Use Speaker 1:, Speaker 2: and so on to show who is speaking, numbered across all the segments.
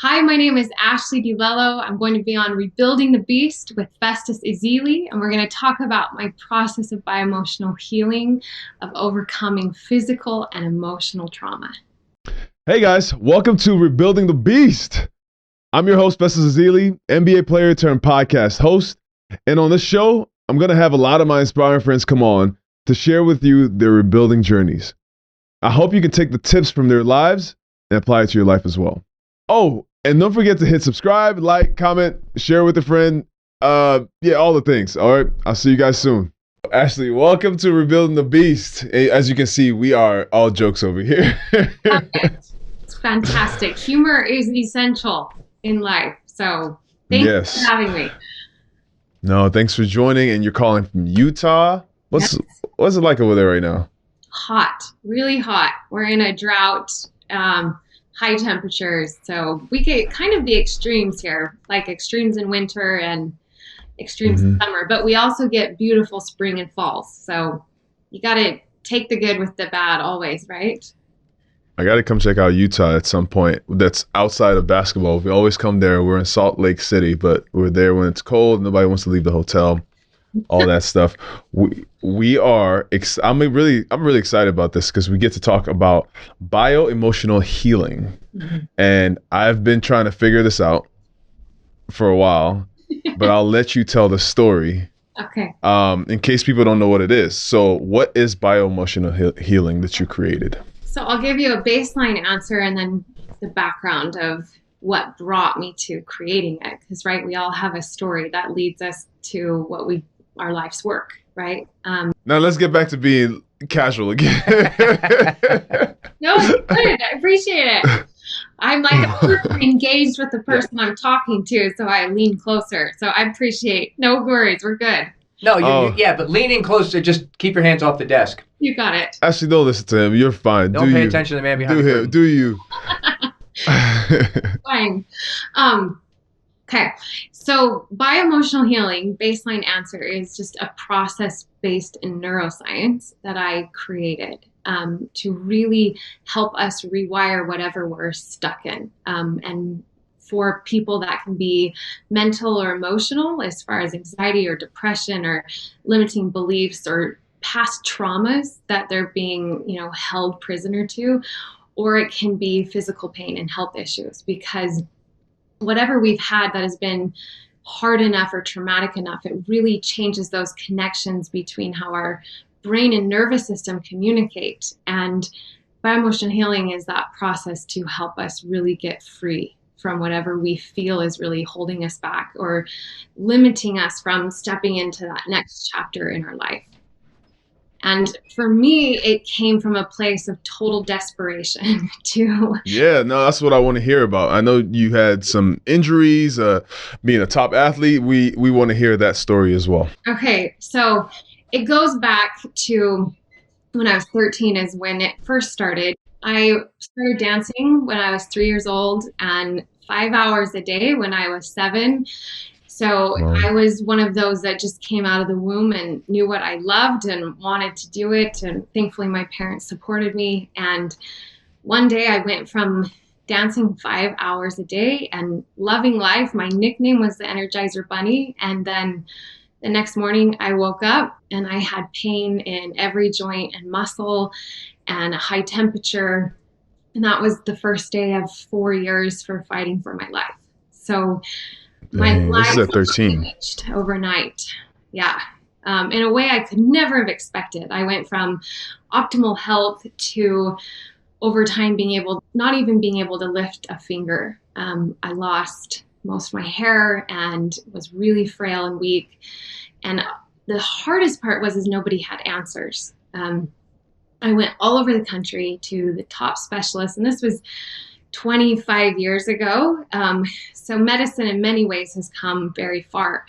Speaker 1: Hi, my name is Ashleigh Lello. I'm going to be on Rebuilding the Beast with Festus, and we're going to talk about my process of bioemotional healing, of overcoming physical and emotional trauma.
Speaker 2: Hey guys, welcome to Rebuilding the Beast. I'm your host, Festus, NBA player turned podcast host. And on this show, I'm going to have a lot of my inspiring friends come on to share with you their rebuilding journeys. I hope you can take the tips from their lives and apply it to your life as well. Oh, and don't forget to hit subscribe, like, comment, share with a friend. All the things. All right, I'll see you guys soon. Ashleigh, welcome to Rebuilding the Beast. As you can see, we are all jokes over here.
Speaker 1: It's fantastic. Humor is essential in life. So thanks for having me.
Speaker 2: No, thanks for joining. And you're calling from Utah. What's it like over there right now?
Speaker 1: Hot, really hot. We're in a drought, high temperatures. So we get kind of the extremes here, like extremes in winter and extremes in summer. But we also get beautiful spring and falls. So you got to take the good with the bad always, right?
Speaker 2: I got to come check out Utah at some point. That's outside of basketball. We always come there. We're in Salt Lake City, but we're there when it's cold. Nobody wants to leave the hotel. All that stuff. We are. I'm really excited about this because we get to talk about bio-emotional healing, and I've been trying to figure this out for a while, but I'll let you tell the story.
Speaker 1: Okay.
Speaker 2: In case people don't know what it is. So, what is bio-emotional healing that you created?
Speaker 1: So I'll give you a baseline answer and then the background of what brought me to creating it. Because, right, we all have a story that leads us to our life's work, right?
Speaker 2: Now let's get back to being casual again.
Speaker 1: No, it's good. I appreciate it. I'm like a person engaged with the person I'm talking to, so I lean closer. So I appreciate. No worries, we're good.
Speaker 3: No, but lean in closer. Just keep your hands off the desk.
Speaker 1: You got it.
Speaker 2: Actually, don't listen to him. You're fine.
Speaker 3: Don't pay attention to the man behind the curtain.
Speaker 2: Do you?
Speaker 1: Fine. Okay. So bioemotional healing, baseline answer, is just a process based in neuroscience that I created to really help us rewire whatever we're stuck in. And for people that can be mental or emotional, as far as anxiety or depression or limiting beliefs or past traumas that they're being, held prisoner to, or it can be physical pain and health issues, because whatever we've had that has been hard enough or traumatic enough, it really changes those connections between how our brain and nervous system communicate. And bioemotional healing is that process to help us really get free from whatever we feel is really holding us back or limiting us from stepping into that next chapter in our life. And for me, it came from a place of total desperation to...
Speaker 2: Yeah, no, that's what I want to hear about. I know you had some injuries, being a top athlete. We want to hear that story as well.
Speaker 1: Okay, so it goes back to when I was 13 is when it first started. I started dancing when I was 3 years old and 5 hours a day when I was 7. So I was one of those that just came out of the womb and knew what I loved and wanted to do it. And thankfully, my parents supported me. And one day I went from dancing 5 hours a day and loving life. My nickname was the Energizer Bunny. And then the next morning I woke up and I had pain in every joint and muscle and a high temperature. And that was the first day of 4 years for fighting for my life. So my life changed overnight. Yeah. In a way I could never have expected. I went from optimal health to over time not even being able to lift a finger. I lost most of my hair and was really frail and weak. And the hardest part is nobody had answers. I went all over the country to the top specialists, and this was 25 years ago. So medicine in many ways has come very far,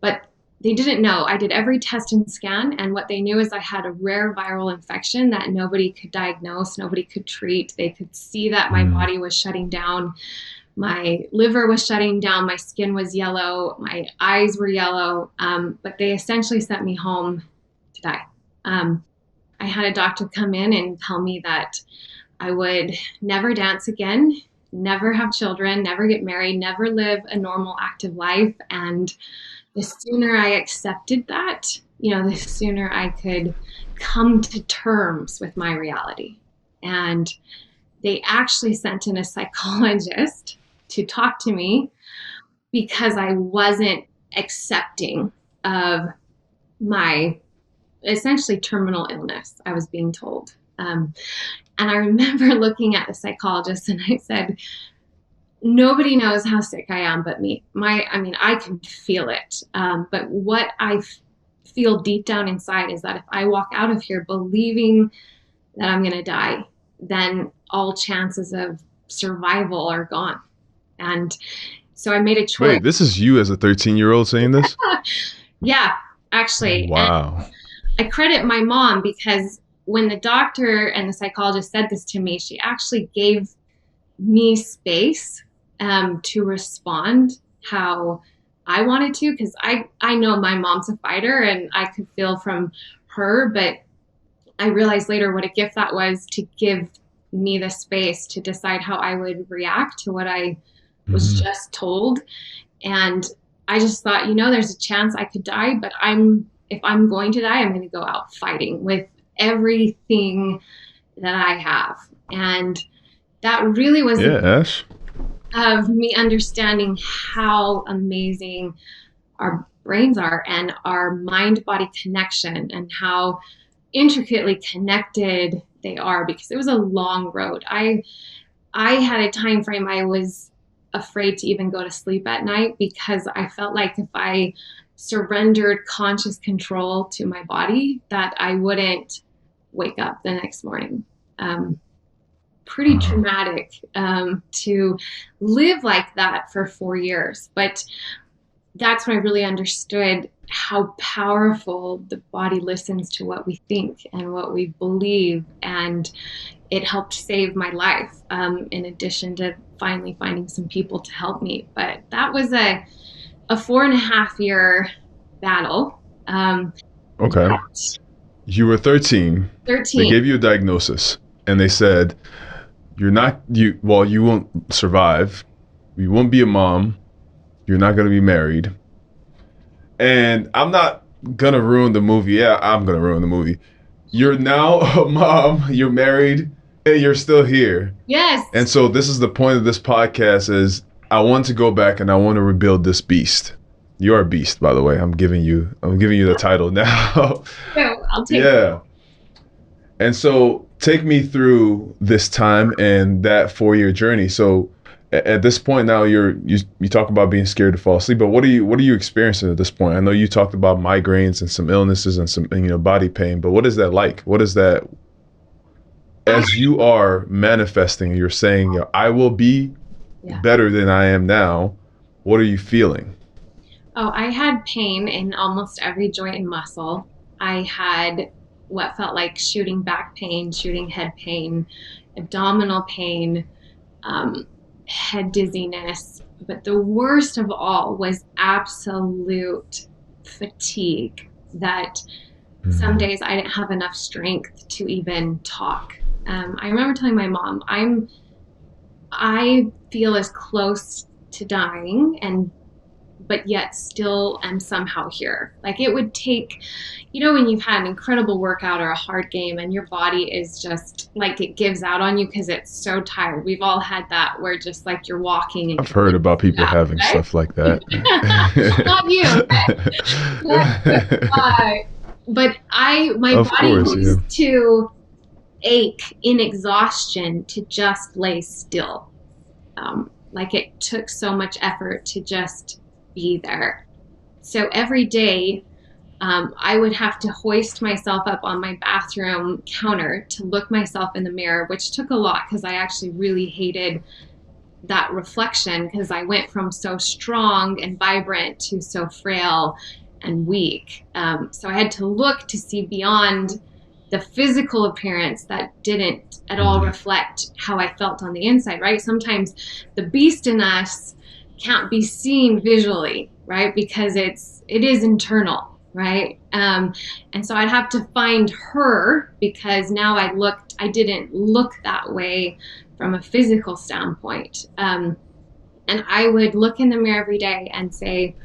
Speaker 1: but they didn't know. I did every test and scan, and what they knew is I had a rare viral infection that nobody could diagnose, nobody could treat. They could see that my body was shutting down. My liver was shutting down. My skin was yellow. My eyes were yellow. But they essentially sent me home to die. I had a doctor come in and tell me that I would never dance again, never have children, never get married, never live a normal, active life. And the sooner I accepted that, the sooner I could come to terms with my reality. And they actually sent in a psychologist to talk to me because I wasn't accepting of my essentially terminal illness, I was being told. And I remember looking at the psychologist and I said, nobody knows how sick I am but me. I can feel it. But what I feel deep down inside is that if I walk out of here believing that I'm going to die, then all chances of survival are gone. And so I made a choice.
Speaker 2: Wait, this is you as a 13-year-old saying this?
Speaker 1: Yeah, actually.
Speaker 2: Wow.
Speaker 1: And I credit my mom because when the doctor and the psychologist said this to me, she actually gave me space to respond how I wanted to, because I know my mom's a fighter and I could feel from her, but I realized later what a gift that was to give me the space to decide how I would react to what I was just told. And I just thought, there's a chance I could die, but if I'm going to die, I'm going to go out fighting with everything that I have. And that really was
Speaker 2: Ash,
Speaker 1: of me understanding how amazing our brains are and our mind-body connection and how intricately connected they are, because it was a long road. I had a time frame I was afraid to even go to sleep at night because I felt like if I surrendered conscious control to my body, that I wouldn't wake up the next morning. Pretty traumatic to live like that for 4 years. But that's when I really understood how powerful the body listens to what we think and what we believe. And it helped save my life, in addition to finally finding some people to help me. But that was a 4.5 year battle.
Speaker 2: Okay. You were 13.
Speaker 1: 13.
Speaker 2: They gave you a diagnosis and they said, you won't survive. You won't be a mom. You're not going to be married. And I'm not going to ruin the movie. Yeah, I'm going to ruin the movie. You're now a mom, you're married, and you're still here.
Speaker 1: Yes.
Speaker 2: And so this is the point of this podcast is I want to go back and I want to rebuild this beast. You're a beast, by the way. I'm giving you the title now.
Speaker 1: I'll take
Speaker 2: it. And so take me through this time and that 4-year journey. So at this point now you talk about being scared to fall asleep, but what are you experiencing at this point? I know you talked about migraines and some illnesses and some body pain, but what is that like? What is that as you are manifesting? You're saying I will be better than I am now. What are you feeling?
Speaker 1: Oh, I had pain in almost every joint and muscle. I had what felt like shooting back pain, shooting head pain, abdominal pain, head dizziness. But the worst of all was absolute fatigue, that some days I didn't have enough strength to even talk. I remember telling my mom, I feel as close to dying but yet still am somehow here. Like it would take, when you've had an incredible workout or a hard game and your body is just like it gives out on you because it's so tired. We've all had that where just like you're walking. And
Speaker 2: I've heard about people having stuff like that.
Speaker 1: Not you. But my body used to ache in exhaustion to just lay still. Like it took so much effort to just be there. So every day, I would have to hoist myself up on my bathroom counter to look myself in the mirror, which took a lot because I actually really hated that reflection because I went from so strong and vibrant to so frail and weak. So I had to look to see beyond the physical appearance that didn't at all reflect how I felt on the inside, right? Sometimes the beast in us can't be seen visually, right? Because it is internal, right? And so I'd have to find her because now I didn't look that way from a physical standpoint. And I would look in the mirror every day and say,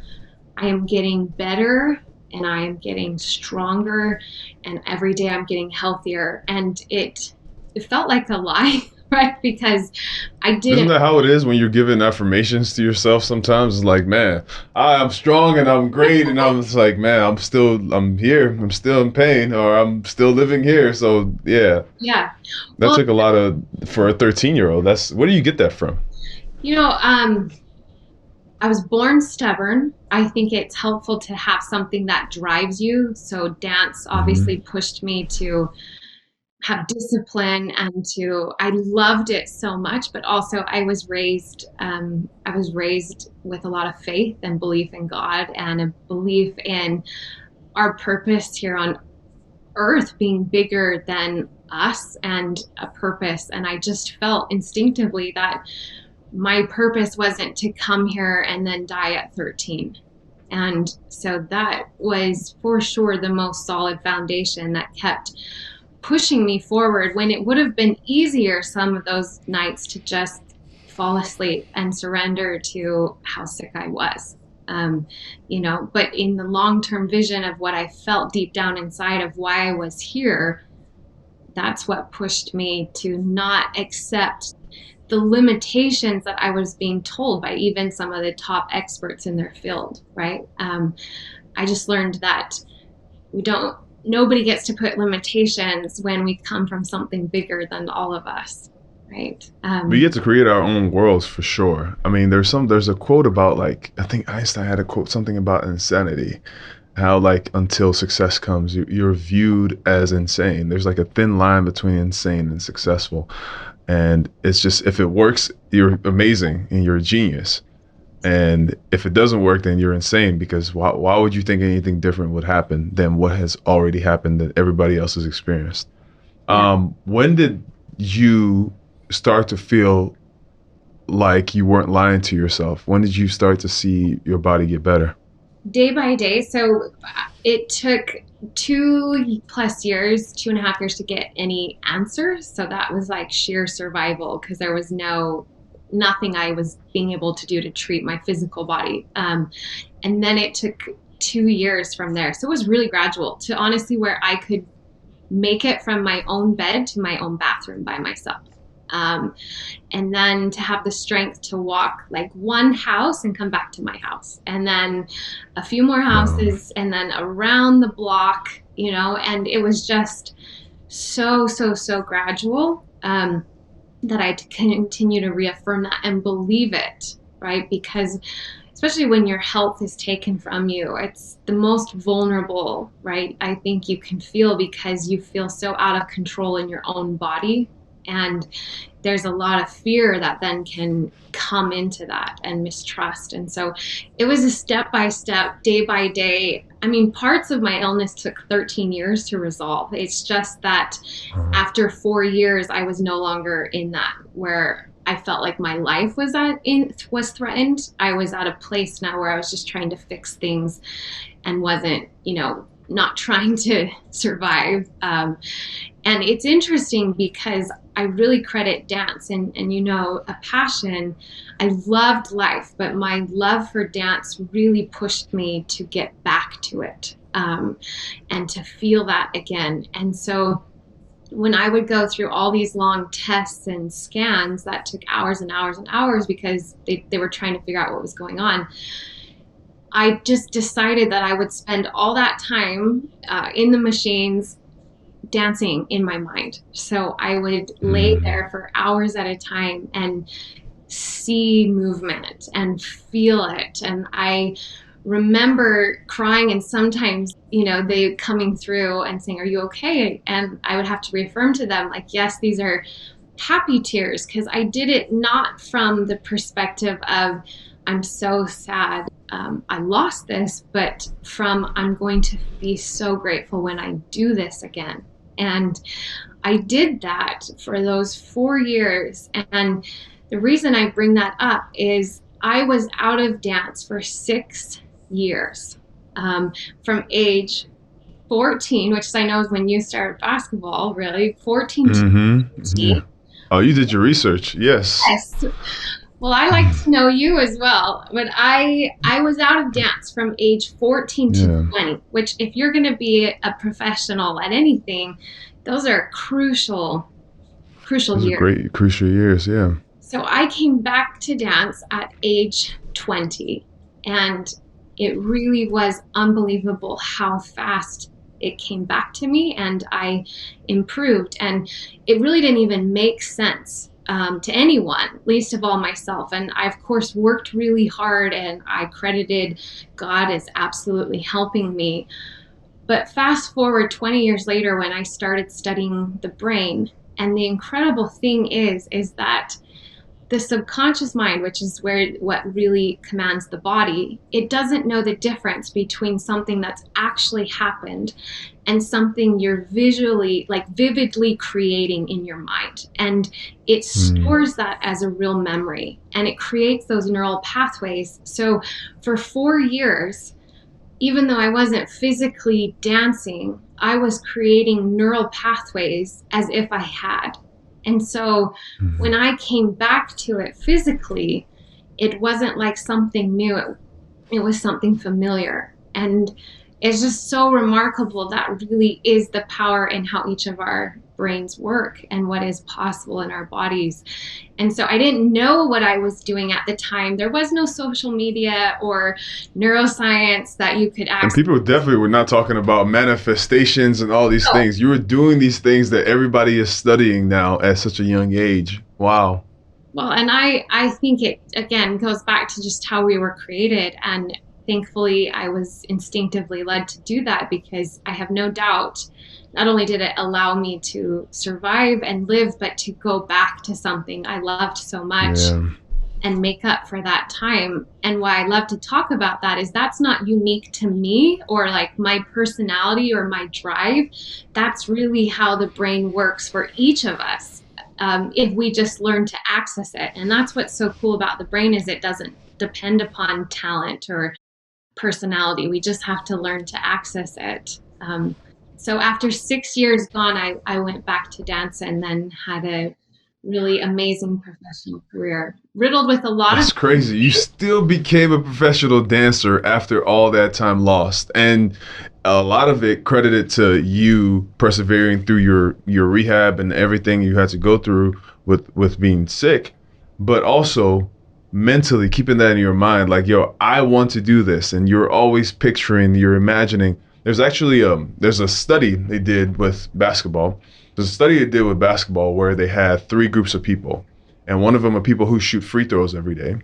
Speaker 1: I am getting better and I am getting stronger, and every day I'm getting healthier. And it felt like a lie, right? Because I
Speaker 2: Isn't
Speaker 1: didn't.
Speaker 2: that how it is when you're giving affirmations to yourself sometimes? It's like, man, I'm strong and I'm great. And I'm just like, man, I'm here. I'm still in pain, or I'm still living here. So yeah,
Speaker 1: Yeah.
Speaker 2: that
Speaker 1: Well,
Speaker 2: took a lot for a 13-year-old. Where do you get that from?
Speaker 1: you know, I was born stubborn. I think it's helpful to have something that drives you. So dance obviously
Speaker 2: Hmm.
Speaker 1: pushed me to have discipline, and I loved it so much, but also I was raised with a lot of faith and belief in God, and a belief in our purpose here on earth being bigger than us, and a purpose. And I just felt instinctively that my purpose wasn't to come here and then die at 13. And so that was for sure the most solid foundation that kept pushing me forward, when it would have been easier some of those nights to just fall asleep and surrender to how sick I was. But in the long term vision of what I felt deep down inside of why I was here, that's what pushed me to not accept the limitations that I was being told by even some of the top experts in their field, right? I just learned that nobody gets to put limitations when we come from something bigger than all of us, right?
Speaker 2: We get to create our own worlds for sure. I mean, there's a quote about, like, I think Einstein had a quote, something about insanity. How, like, until success comes, you're viewed as insane. There's like a thin line between insane and successful. And it's just, if it works, you're amazing and you're a genius. And if it doesn't work, then you're insane, because why would you think anything different would happen than what has already happened that everybody else has experienced?
Speaker 1: Yeah.
Speaker 2: When did you start to feel like you weren't lying to yourself? When did you start to see your body get better?
Speaker 1: Day by day. So it took 2+ years, 2.5 years to get any answers. So that was like sheer survival, because there was nothing I was being able to do to treat my physical body. And then it took 2 years from there. So it was really gradual to honestly where I could make it from my own bed to my own bathroom by myself. Um, and then to have the strength to walk like one house and come back to my house, and then a few more
Speaker 2: Wow.
Speaker 1: houses, and then around the block, and it was just so gradual, that I continue to reaffirm that and believe it, right? Because especially when your health is taken from you, it's the most vulnerable, right? I think you can feel, because you feel so out of control in your own body. And there's a lot of fear that then can come into that, and mistrust. And so it was a step by step, day by day. I mean, parts of my illness took 13 years to resolve. It's just that after 4 years, I was no longer in that where I felt like my life was threatened. I was at a place now where I was just trying to fix things and wasn't, not trying to survive. And it's interesting because I really credit dance and a passion. I loved life, but my love for dance really pushed me to get back to it, and to feel that again. And so when I would go through all these long tests and scans that took hours and hours and hours, because they were trying to figure out what was going on, I just decided that I would spend all that time in the machines dancing in my mind. So I would lay there for hours at a time and see movement and feel it. And I remember crying, and sometimes, they coming through and saying, "Are you okay?" And I would have to reaffirm to them, like, yes, these are happy tears, because I did it not from the perspective of, I'm so sad, I lost this, but from, I'm going to be so grateful when I do this again. And I did that for those 4 years. And the reason I bring that up is I was out of dance for 6 years, from age 14, which I know is when you started basketball, really, 14 to
Speaker 2: Mm-hmm. Yeah.
Speaker 1: 15.
Speaker 2: Oh, you did your research. Yes.
Speaker 1: Yes. Well, I like to know you as well, but I was out of dance from age 14 to
Speaker 2: Yeah.
Speaker 1: 20, which if you're going to be a professional at anything, those are crucial
Speaker 2: Those are
Speaker 1: years.
Speaker 2: great, crucial years. Yeah.
Speaker 1: So I came back to dance at age 20, and it really was unbelievable how fast it came back to me, and I improved. And it really didn't even make sense to anyone, least of all myself. And I, of course, worked really hard, and I credited God as absolutely helping me. But fast forward 20 years later, when I started studying the brain, and the incredible thing is that the subconscious mind, which is where what really commands the body, it doesn't know the difference between something that's actually happened and something you're visually, like vividly creating in your mind. And it stores that as a real memory, and it creates those neural pathways. So for 4 years, even though I wasn't physically dancing, I was creating neural pathways as if I had. And so when I came back to it physically, it wasn't like something new. It was something familiar. And it's just so remarkable that really is the power in how each of our brains work and what is possible in our bodies. And so I didn't know what I was doing at the time. There was no social media or neuroscience that you could
Speaker 2: And
Speaker 1: access.
Speaker 2: people definitely were not talking about manifestations and all these things. You were doing these things that everybody is studying now at such a young age. Wow.
Speaker 1: Well, and I think it, again, goes back to just how we were created. And thankfully, I was instinctively led to do that, because I have no doubt, not only did it allow me to survive and live, but to go back to something I loved so much.
Speaker 2: Yeah.
Speaker 1: And make up for that time. And why I love to talk about that is that's not unique to me or like my personality or my drive. That's really how the brain works for each of us, if we just learn to access it. And that's what's so cool about the brain, is it doesn't depend upon talent or personality. We just have to learn to access it. So after 6 years gone, I went back to dance, and then had a really amazing professional career, riddled with a lot
Speaker 2: That's
Speaker 1: of
Speaker 2: crazy. You still became a professional dancer after all that time lost. And a lot of it credited to you persevering through your rehab and everything you had to go through with being sick, but also mentally keeping that in your mind, like, yo, I want to do this. And you're always picturing, you're imagining. There's actually there's a study they did with basketball. There's a study they did with basketball where they had 3 groups of people, and one of them are people who shoot free throws every day.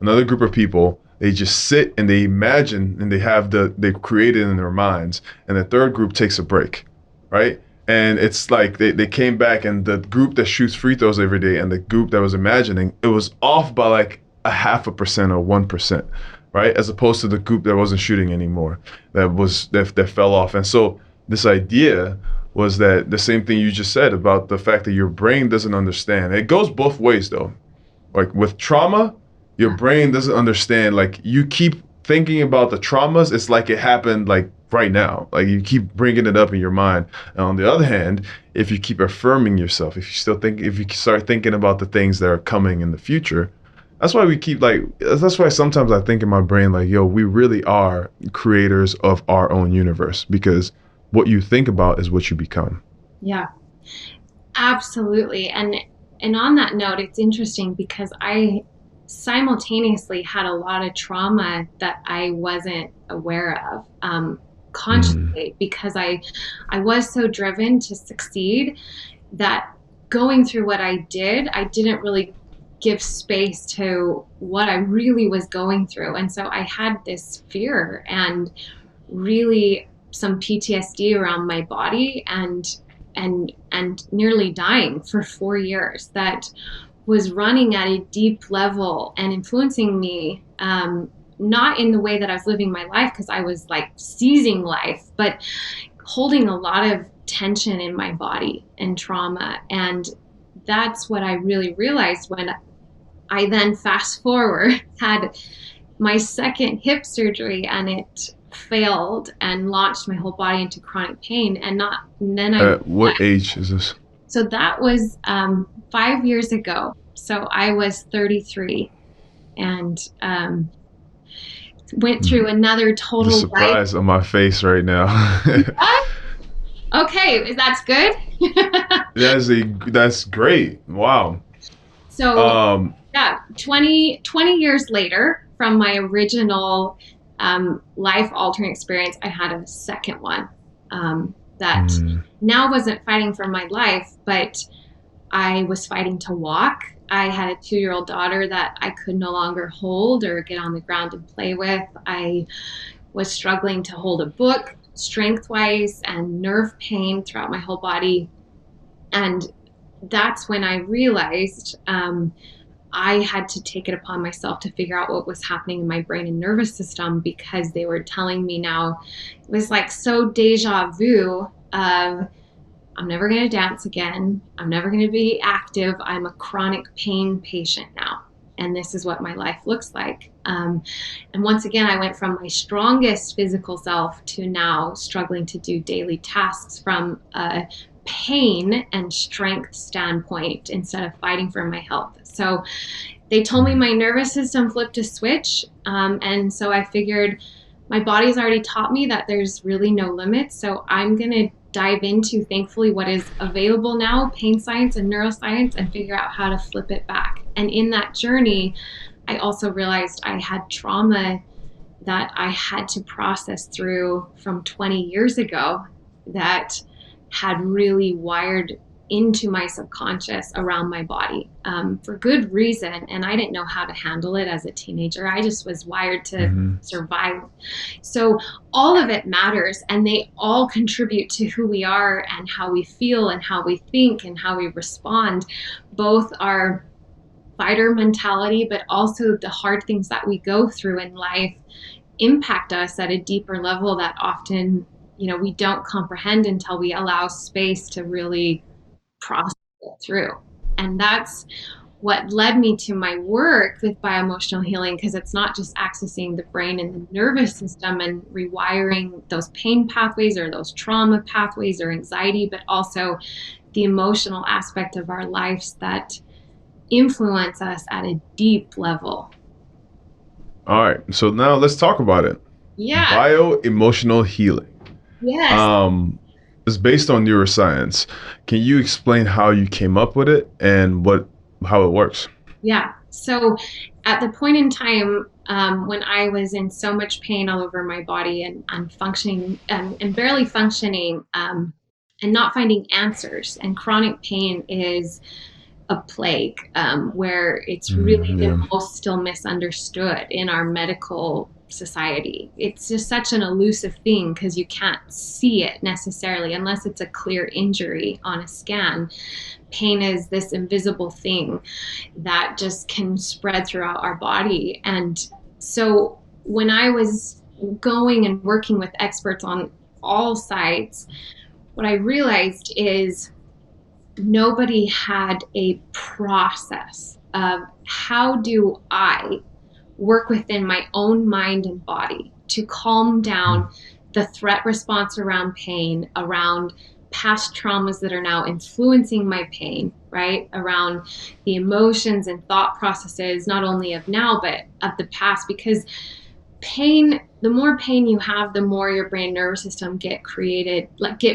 Speaker 2: Another group of people, they just sit and they imagine, and they create it in their minds. And the third group takes a break, right? And it's like they came back, and the group that shoots free throws every day and the group that was imagining, it was off by like 0.5% or 1%, right? As opposed to the group that wasn't shooting anymore, that fell off. And so this idea was that the same thing you just said about the fact that your brain doesn't understand. It goes both ways though. Like with trauma, your brain doesn't understand. Like you keep thinking about the traumas, it's like it happened like right now. Like you keep bringing it up in your mind. And on the other hand, if you keep affirming yourself, if you start thinking about the things that are coming in the future, that's why that's why sometimes I think in my brain, like, yo, we really are creators of our own universe, because what you think about is what you become.
Speaker 1: Yeah, absolutely. And on that note, it's interesting because I simultaneously had a lot of trauma that I wasn't aware of consciously, because I was so driven to succeed that going through what I didn't really give space to what I really was going through. And so I had this fear and really some PTSD around my body, and nearly dying for 4 years, that was running at a deep level and influencing me, not in the way that I was living my life, because I was like seizing life, but holding a lot of tension in my body and trauma. And that's what I really realized when I then fast forward had my second hip surgery, and it failed and launched my whole body into chronic pain. And then
Speaker 2: What age is this?
Speaker 1: So that was 5 years ago. So I was 33 and went through another
Speaker 2: The
Speaker 1: total life.
Speaker 2: surprise on my face right now.
Speaker 1: Okay, that's good.
Speaker 2: That's great. Wow.
Speaker 1: So yeah, 20 years later from my original life altering experience, I had a second one that now wasn't fighting for my life, but I was fighting to walk. I had a 2-year-old daughter that I could no longer hold or get on the ground and play with. I was struggling to hold a book strength-wise and nerve pain throughout my whole body. And that's when I realized I had to take it upon myself to figure out what was happening in my brain and nervous system, because they were telling me now, it was like so deja vu of, I'm never going to dance again. I'm never going to be active. I'm a chronic pain patient now. And this is what my life looks like. And once again, I went from my strongest physical self to now struggling to do daily tasks from a pain and strength standpoint instead of fighting for my health. So they told me my nervous system flipped a switch. And so I figured my body's already taught me that there's really no limits. So I'm going to dive into, thankfully, what is available now, pain science and neuroscience, and figure out how to flip it back. And in that journey, I also realized I had trauma that I had to process through from 20 years ago that had really wired into my subconscious around my body for good reason. And I didn't know how to handle it as a teenager. I just was wired to survive. So all of it matters, and they all contribute to who we are and how we feel and how we think and how we respond. Both our fighter mentality, but also the hard things that we go through in life impact us at a deeper level that often, we don't comprehend until we allow space to really process it through. And that's what led me to my work with bioemotional healing, because it's not just accessing the brain and the nervous system and rewiring those pain pathways or those trauma pathways or anxiety, but also the emotional aspect of our lives that influence us at a deep level.
Speaker 2: All right, so now let's talk about it.
Speaker 1: Yeah.
Speaker 2: Bioemotional healing.
Speaker 1: Yes.
Speaker 2: It's based on neuroscience. Can you explain how you came up with it and how it works?
Speaker 1: Yeah. So at the point in time when I was in so much pain all over my body and unfunctioning and barely functioning and not finding answers, and chronic pain is a plague where it's really the most still misunderstood in our medical society. It's just such an elusive thing because you can't see it necessarily unless it's a clear injury on a scan. Pain is this invisible thing that just can spread throughout our body. And so when I was going and working with experts on all sides, what I realized is nobody had a process of how do I work within my own mind and body to calm down the threat response around pain, around past traumas that are now influencing my pain, right? Around the emotions and thought processes, not only of now, but of the past. Because pain, the more pain you have, the more your brain nervous system get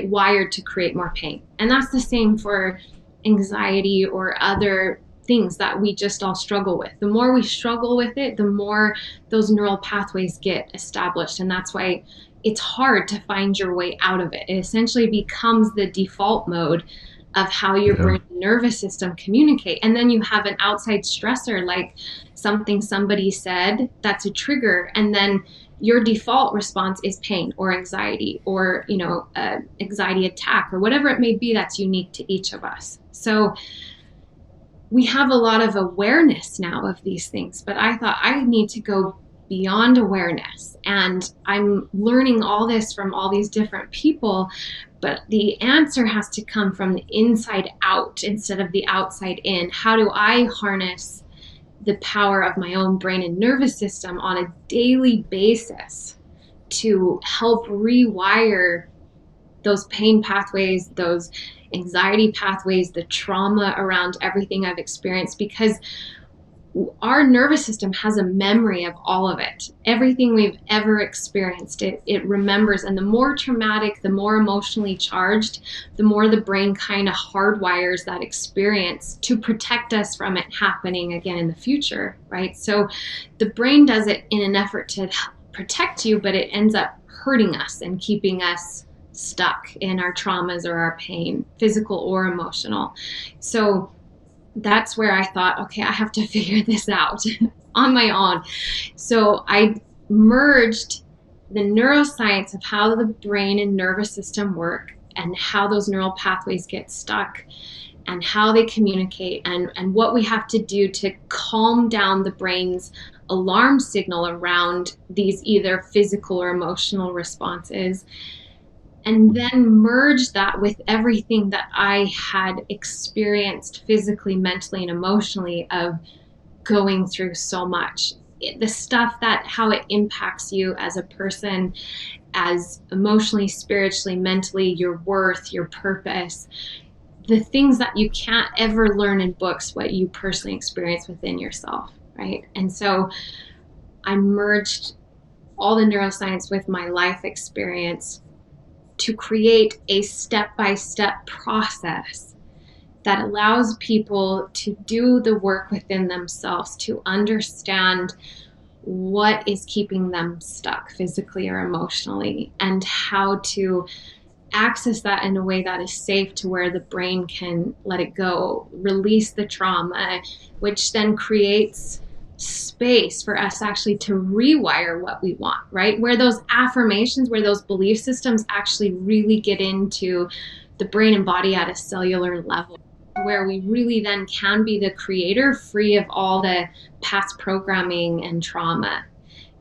Speaker 1: wired to create more pain. And that's the same for anxiety or other things that we just all struggle with. The more we struggle with it, the more those neural pathways get established. And that's why it's hard to find your way out of it. It essentially becomes the default mode of how your brain and nervous system communicate. And then you have an outside stressor, like something somebody said, that's a trigger. And then your default response is pain or anxiety or, anxiety attack or whatever it may be that's unique to each of us. So we have a lot of awareness now of these things, but I thought I need to go beyond awareness. And I'm learning all this from all these different people, but the answer has to come from the inside out instead of the outside in. How do I harness the power of my own brain and nervous system on a daily basis to help rewire those pain pathways, those anxiety pathways, the trauma around everything I've experienced, because our nervous system has a memory of all of it. Everything we've ever experienced, it remembers. And the more traumatic, the more emotionally charged, the more the brain kind of hardwires that experience to protect us from it happening again in the future, right? So the brain does it in an effort to protect you, but it ends up hurting us and keeping us stuck in our traumas or our pain, physical or emotional. So that's where I thought, okay, I have to figure this out on my own. So I merged the neuroscience of how the brain and nervous system work and how those neural pathways get stuck and how they communicate and what we have to do to calm down the brain's alarm signal around these either physical or emotional responses, and then merge that with everything that I had experienced physically, mentally, and emotionally of going through so much. The stuff that, how it impacts you as a person, as emotionally, spiritually, mentally, your worth, your purpose, the things that you can't ever learn in books, what you personally experience within yourself, right? And so I merged all the neuroscience with my life experience to create a step-by-step process that allows people to do the work within themselves to understand what is keeping them stuck physically or emotionally and how to access that in a way that is safe to where the brain can let it go, release the trauma, which then creates space for us actually to rewire what we want, right? Where those affirmations, where those belief systems actually really get into the brain and body at a cellular level, where we really then can be the creator, free of all the past programming and trauma,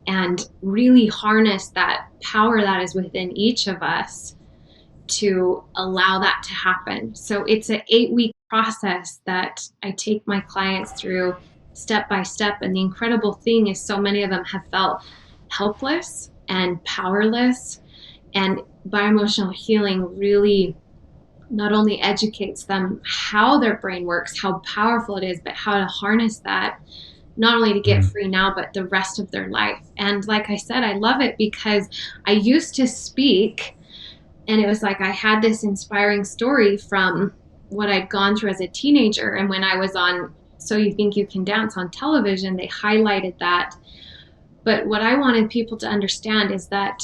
Speaker 1: and really harness that power that is within each of us to allow that to happen. So it's an 8-week process that I take my clients through step by step. And the incredible thing is so many of them have felt helpless and powerless. And bioemotional healing really not only educates them how their brain works, how powerful it is, but how to harness that, not only to get free now, but the rest of their life. And like I said, I love it because I used to speak, and it was like I had this inspiring story from what I'd gone through as a teenager. And when I was on So You Think You Can Dance on television, they highlighted that. But what I wanted people to understand is that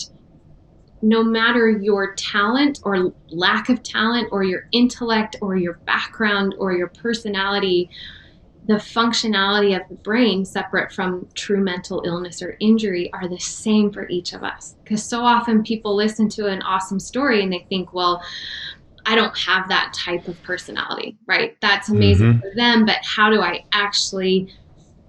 Speaker 1: no matter your talent or lack of talent or your intellect or your background or your personality, the functionality of the brain, separate from true mental illness or injury, are the same for each of us. Because so often people listen to an awesome story and they think, well, I don't have that type of personality, right? That's amazing for them, but how do I actually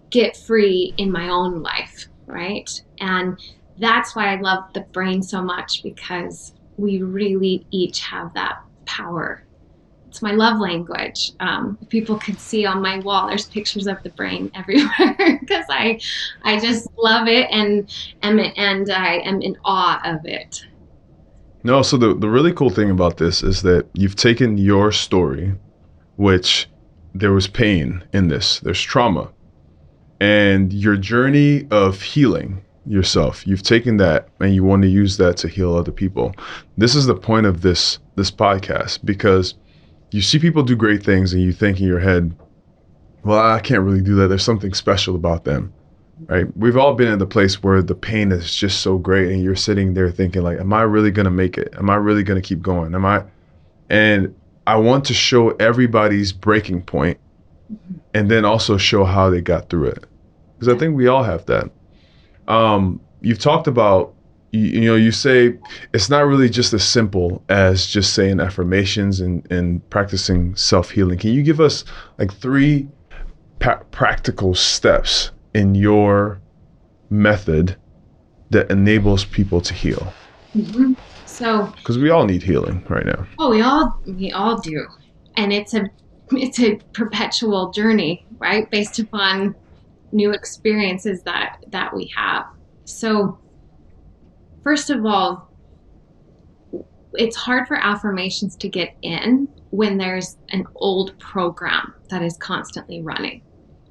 Speaker 1: get free in my own life, right? And that's why I love the brain so much, because we really each have that power. It's my love language. People could see on my wall, there's pictures of the brain everywhere because I just love it and I am in awe of it.
Speaker 2: No, so the really cool thing about this is that you've taken your story, which there was pain in this, there's trauma, and your journey of healing yourself, you've taken that and you want to use that to heal other people. This is the point of this podcast, because you see people do great things and you think in your head, well, I can't really do that. There's something special about them, right? We've all been in the place where the pain is just so great and you're sitting there thinking like, am I really going to make it? Am I really going to keep going? And I want to show everybody's breaking point and then also show how they got through it. Because I think we all have that. You've talked about, you say it's not really just as simple as just saying affirmations and practicing self-healing. Can you give us like 3 practical steps in your method that enables people to heal?
Speaker 1: Mm-hmm. So,
Speaker 2: because we all need healing right now.
Speaker 1: Oh, we all do. And it's a perpetual journey, right? Based upon new experiences that we have. So first of all, it's hard for affirmations to get in when there's an old program that is constantly running,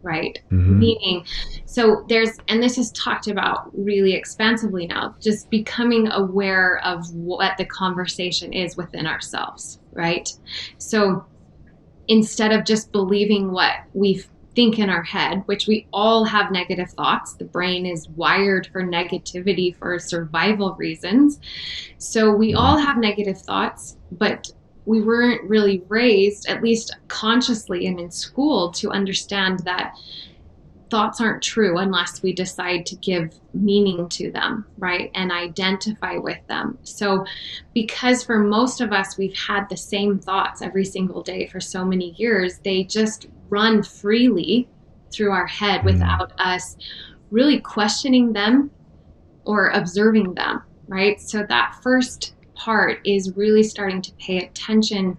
Speaker 1: right? Meaning, so and this is talked about really expansively now, just becoming aware of what the conversation is within ourselves, right? So instead of just believing what we think in our head, which we all have negative thoughts, the brain is wired for negativity for survival reasons. So we all have negative thoughts, but we weren't really raised, at least consciously and in school, to understand that thoughts aren't true unless we decide to give meaning to them, right? And identify with them. So because for most of us, we've had the same thoughts every single day for so many years, they just run freely through our head without us really questioning them or observing them, right? So that first part is really starting to pay attention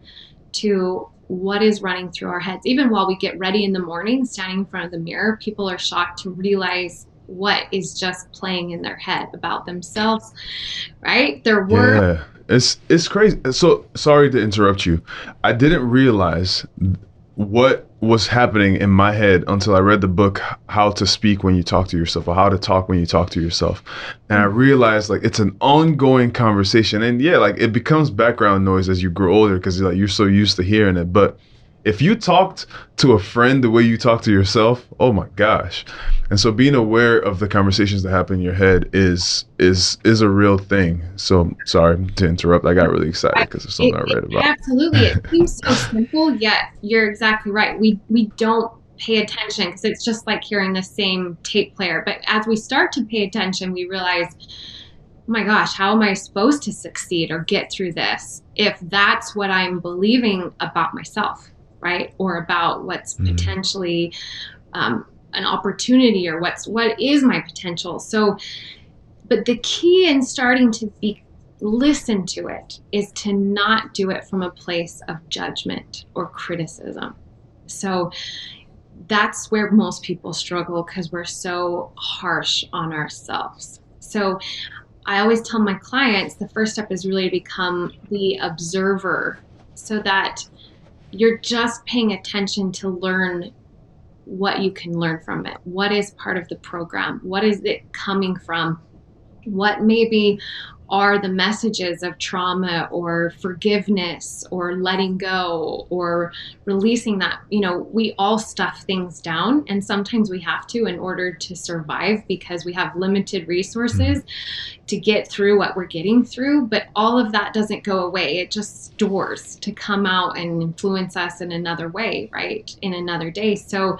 Speaker 1: to what is running through our heads. Even while we get ready in the morning, standing in front of the mirror, people are shocked to realize what is just playing in their head about themselves, right? Their work.
Speaker 2: Yeah, it's crazy. So sorry to interrupt you. I didn't realize what was happening in my head until I read the book How to Speak When You Talk to Yourself, or How to Talk When You Talk to Yourself. And I realized like it's an ongoing conversation. And yeah, like it becomes background noise as you grow older because like you're so used to hearing it. But if you talked to a friend the way you talk to yourself, oh my gosh. And so being aware of the conversations that happen in your head is a real thing. So sorry to interrupt. I got really excited because of something I read about.
Speaker 1: Absolutely. It seems so simple, yet you're exactly right. We don't pay attention because it's just like hearing the same tape player. But as we start to pay attention, we realize, oh my gosh, how am I supposed to succeed or get through this if that's what I'm believing about myself, right? Or about what's potentially an opportunity, or what is my potential. So, but the key in starting to listen to it is to not do it from a place of judgment or criticism. So that's where most people struggle because we're so harsh on ourselves. So I always tell my clients the first step is really to become the observer, so that you're just paying attention to learn what you can learn from it. What is part of the program? What is it coming from? What maybe are the messages of trauma or forgiveness or letting go or releasing that? You know, we all stuff things down, and sometimes we have to in order to survive because we have limited resources to get through what we're getting through. But all of that doesn't go away. It just stores to come out and influence us in another way, right? In another day. So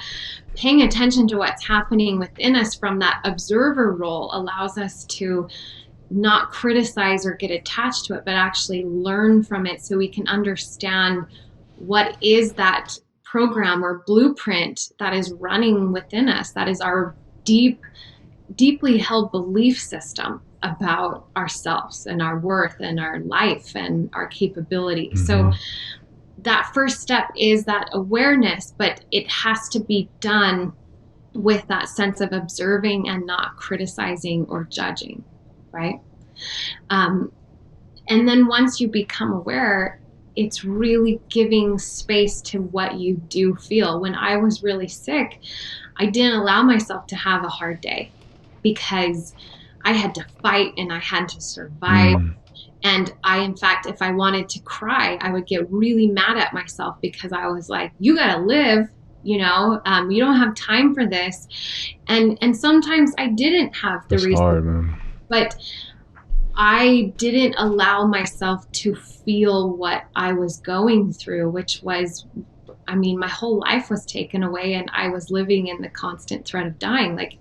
Speaker 1: paying attention to what's happening within us from that observer role allows us to not criticize or get attached to it, but actually learn from it so we can understand what is that program or blueprint that is running within us. That is our deeply held belief system about ourselves and our worth and our life and our capability. So that first step is that awareness, but it has to be done with that sense of observing and not criticizing or judging, right? And then once you become aware, it's really giving space to what you do feel. When I was really sick, I didn't allow myself to have a hard day because I had to fight and I had to survive. And in fact, if I wanted to cry, I would get really mad at myself because I was like, you gotta live, you don't have time for this. And sometimes I didn't have the reason,
Speaker 2: hard, man.
Speaker 1: But I didn't allow myself to feel what I was going through, which was, my whole life was taken away and I was living in the constant threat of dying. Like,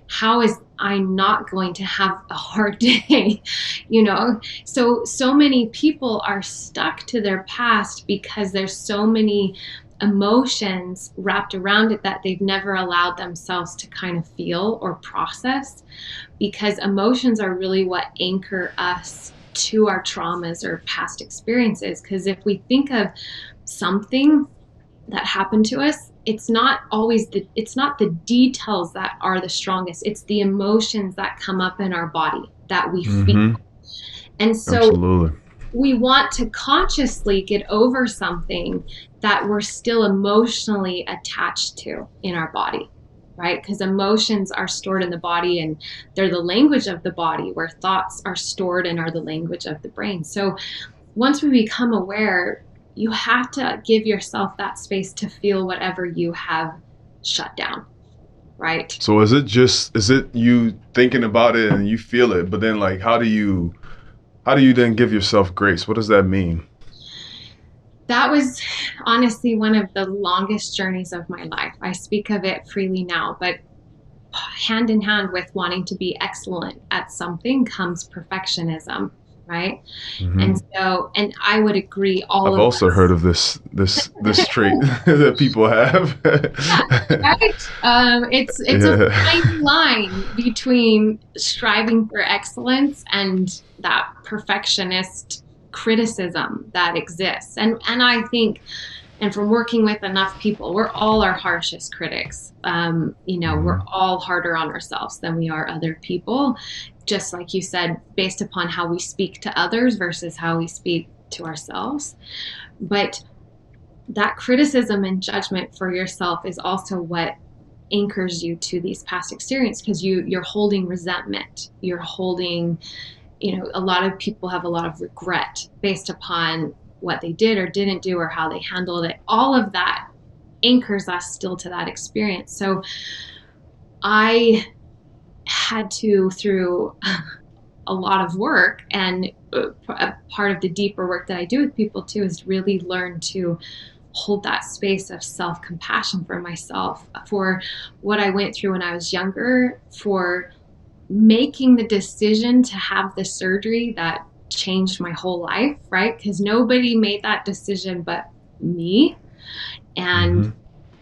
Speaker 1: how is I not going to have a hard day? So many people are stuck to their past because there's so many emotions wrapped around it that they've never allowed themselves to kind of feel or process, because emotions are really what anchor us to our traumas or past experiences. Because if we think of something that happened to us, it's not the details that are the strongest. It's the emotions that come up in our body that we feel. And so
Speaker 2: absolutely,
Speaker 1: we want to consciously get over something that we're still emotionally attached to in our body, right? Because emotions are stored in the body and they're the language of the body, where thoughts are stored and are the language of the brain. So once we become aware, you have to give yourself that space to feel whatever you have shut down, right?
Speaker 2: So is it you thinking about it and you feel it, but then like how do you then give yourself grace? What does that mean?
Speaker 1: That was honestly one of the longest journeys of my life. I speak of it freely now, but hand in hand with wanting to be excellent at something comes perfectionism, right?
Speaker 2: Mm-hmm.
Speaker 1: And I would agree all
Speaker 2: I've
Speaker 1: of
Speaker 2: also
Speaker 1: us.
Speaker 2: heard of this trait that people have.
Speaker 1: Yeah, right. It's a fine line between striving for excellence and that perfectionist criticism that exists. And I think, and from working with enough people, we're all our harshest critics. We're all harder on ourselves than we are other people. Just like you said, based upon how we speak to others versus how we speak to ourselves. But that criticism and judgment for yourself is also what anchors you to these past experiences, because you're holding resentment. You're holding, a lot of people have a lot of regret based upon what they did or didn't do or how they handled it. All of that anchors us still to that experience. So I had to, through a lot of work, and a part of the deeper work that I do with people too, is really learn to hold that space of self-compassion for myself, for what I went through when I was younger, for making the decision to have the surgery that changed my whole life, right? Because nobody made that decision but me. And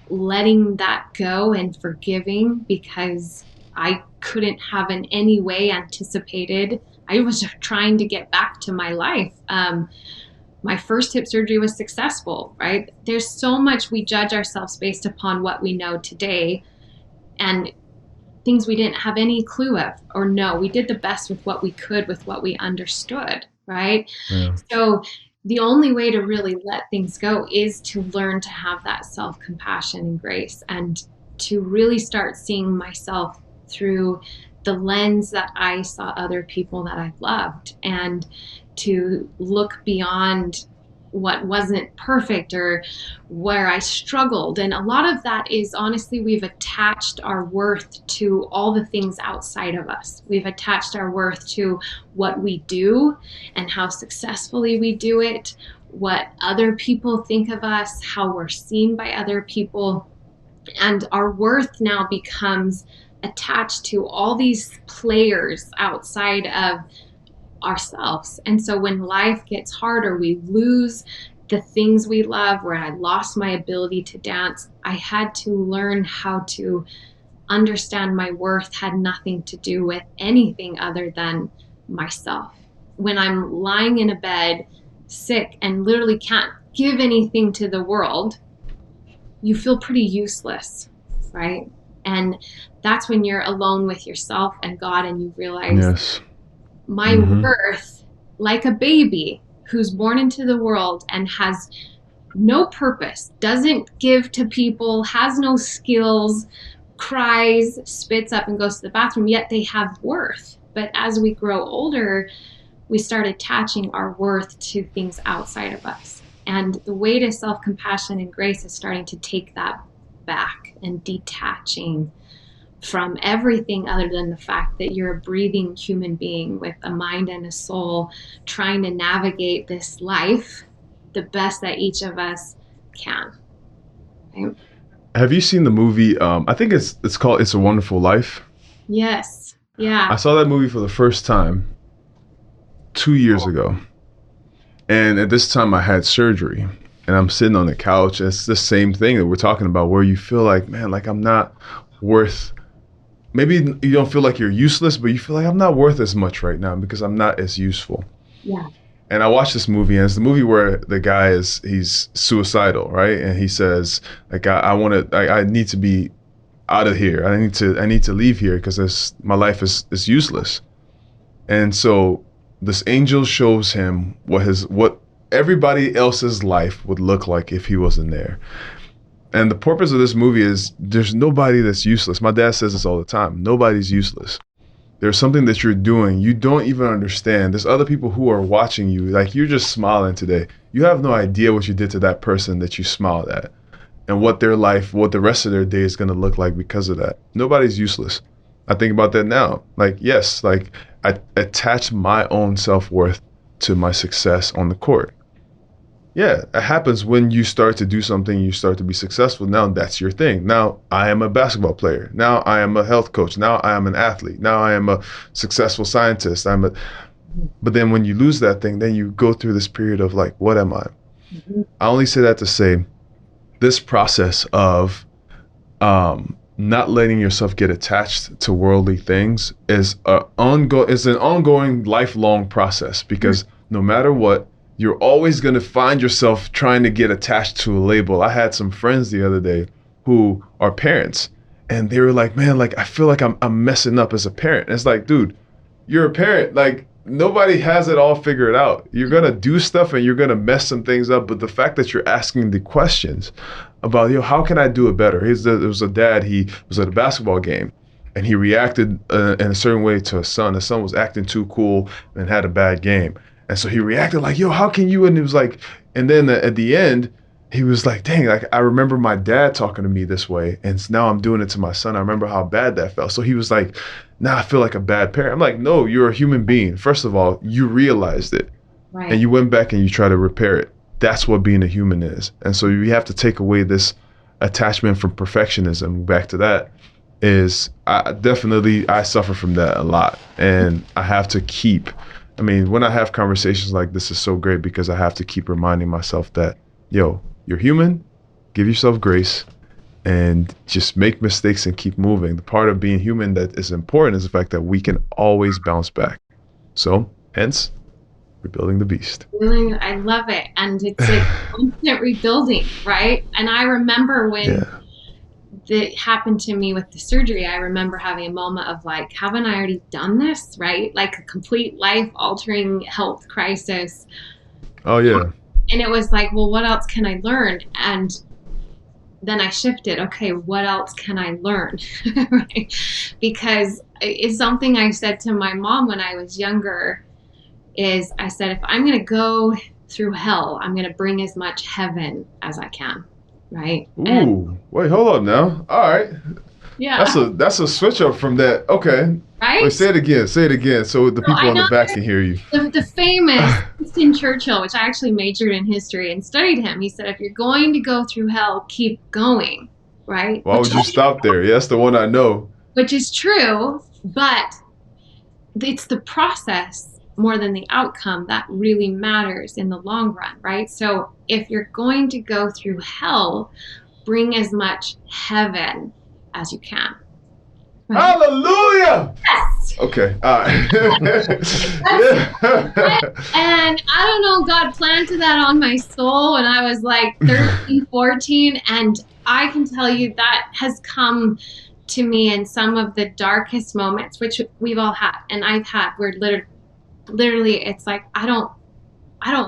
Speaker 1: letting that go and forgiving, because I couldn't have in any way anticipated. I was trying to get back to my life. My first hip surgery was successful, right? There's so much we judge ourselves based upon what we know today and things we didn't have any clue of or know. We did the best with what we could, with what we understood, right?
Speaker 2: Yeah.
Speaker 1: So the only way to really let things go is to learn to have that self-compassion and grace, and to really start seeing myself through the lens that I saw other people that I've loved, and to look beyond what wasn't perfect or where I struggled. And a lot of that is, honestly, we've attached our worth to all the things outside of us. We've attached our worth to what we do and how successfully we do it, what other people think of us, how we're seen by other people. And our worth now becomes attached to all these players outside of ourselves. And so when life gets harder, we lose the things we love. Where I lost my ability to dance, I had to learn how to understand my worth had nothing to do with anything other than myself. When I'm lying in a bed sick and literally can't give anything to the world, you feel pretty useless, right? And that's when you're alone with yourself and God, and you realize,
Speaker 2: yes,
Speaker 1: my worth, like a baby who's born into the world and has no purpose, doesn't give to people, has no skills, cries, spits up, and goes to the bathroom, yet they have worth. But as we grow older, we start attaching our worth to things outside of us. And the way to self-compassion and grace is starting to take that back and detaching from everything other than the fact that you're a breathing human being with a mind and a soul, trying to navigate this life the best that each of us can. Right?
Speaker 2: Have you seen the movie? I think it's called "It's a Wonderful Life."
Speaker 1: Yes. Yeah.
Speaker 2: I saw that movie for the first time 2 years ago, and at this time I had surgery, and I'm sitting on the couch. It's the same thing that we're talking about, where you feel like, man, like I'm not worth. Maybe you don't feel like you're useless, but you feel like I'm not worth as much right now because I'm not as useful.
Speaker 1: Yeah.
Speaker 2: And I watched this movie, and it's the movie where the guy he's suicidal, right? And he says, like, I need to be out of here. I need to leave here because my life is useless. And so this angel shows him what everybody else's life would look like if he wasn't there. And the purpose of this movie is there's nobody that's useless. My dad says this all the time. Nobody's useless. There's something that you're doing you don't even understand. There's other people who are watching you. Like, you're just smiling today. You have no idea what you did to that person that you smiled at, and what their life, what the rest of their day is going to look like because of that. Nobody's useless. I think about that now. Like, yes, like I attach my own self-worth to my success on the court. Yeah, it happens when you start to do something, you start to be successful. Now that's your thing. Now I am a basketball player. Now I am a health coach. Now I am an athlete. Now I am a successful scientist. But then when you lose that thing, then you go through this period of like, what am I? Mm-hmm. I only say that to say this process of not letting yourself get attached to worldly things is an ongoing, lifelong process, because no matter what, you're always going to find yourself trying to get attached to a label. I had some friends the other day who are parents, and they were like, man, like, I feel like I'm messing up as a parent. And it's like, dude, you're a parent. Like, nobody has it all figured out. You're going to do stuff and you're going to mess some things up. But the fact that you're asking the questions about, how can I do it better? There was a dad, he was at a basketball game, and he reacted in a certain way to his son. His son was acting too cool and had a bad game. And so he reacted like, how can you? And it was like, and then at the end, he was like, dang, like, I remember my dad talking to me this way, and now I'm doing it to my son. I remember how bad that felt. So he was like, now I feel like a bad parent. I'm like, no, you're a human being. First of all, you realized it, right, and you went back and you try to repair it. That's what being a human is. And so you have to take away this attachment from perfectionism. Back to that is, I suffer from that a lot, and I have to keep. I mean, when I have conversations like this, is so great because I have to keep reminding myself that, you're human, give yourself grace, and just make mistakes and keep moving. The part of being human that is important is the fact that we can always bounce back. So, hence, rebuilding the beast.
Speaker 1: I love it. And it's like constant rebuilding, right? And I remember when that happened to me with the surgery, I remember having a moment of like, haven't I already done this, right? Like a complete life-altering health crisis.
Speaker 2: Oh, yeah.
Speaker 1: And it was like, well, what else can I learn? And then I shifted, okay, what else can I learn? Right? Because it's something I said to my mom when I was younger, is I said, if I'm going to go through hell, I'm going to bring as much heaven as I can. Right.
Speaker 2: Ooh, wait, hold up now. All right.
Speaker 1: Yeah.
Speaker 2: That's a switch up from that. Okay.
Speaker 1: Right.
Speaker 2: Wait, say it again. So the people in the back can hear you.
Speaker 1: The famous Winston Churchill, which I actually majored in history and studied him. He said, if you're going to go through hell, keep going. Right.
Speaker 2: Why would you stop there? Yeah, that's the one I know.
Speaker 1: Which is true, but it's the process more than the outcome that really matters in the long run, right? So if you're going to go through hell, bring as much heaven as you can. Right?
Speaker 2: Hallelujah!
Speaker 1: Yes!
Speaker 2: Okay, all right.
Speaker 1: And I don't know, God planted that on my soul when I was like 13, 14, and I can tell you that has come to me in some of the darkest moments, which we've all had, and I've had, where literally it's like I don't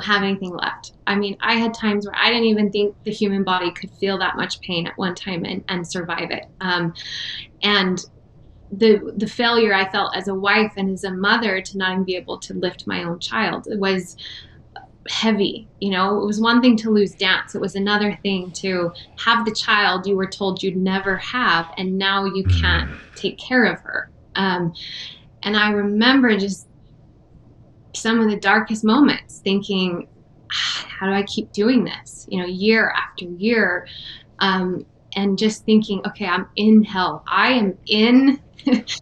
Speaker 1: have anything left. I mean, I had times where I didn't even think the human body could feel that much pain at one time and survive it. And the failure I felt as a wife and as a mother to not even be able to lift my own child, it was heavy. It was one thing to lose dance. It was another thing to have the child you were told you'd never have, and now you can't take care of her. And I remember just some of the darkest moments thinking, how do I keep doing this, year after year, and just thinking, okay, I'm in hell. I am in.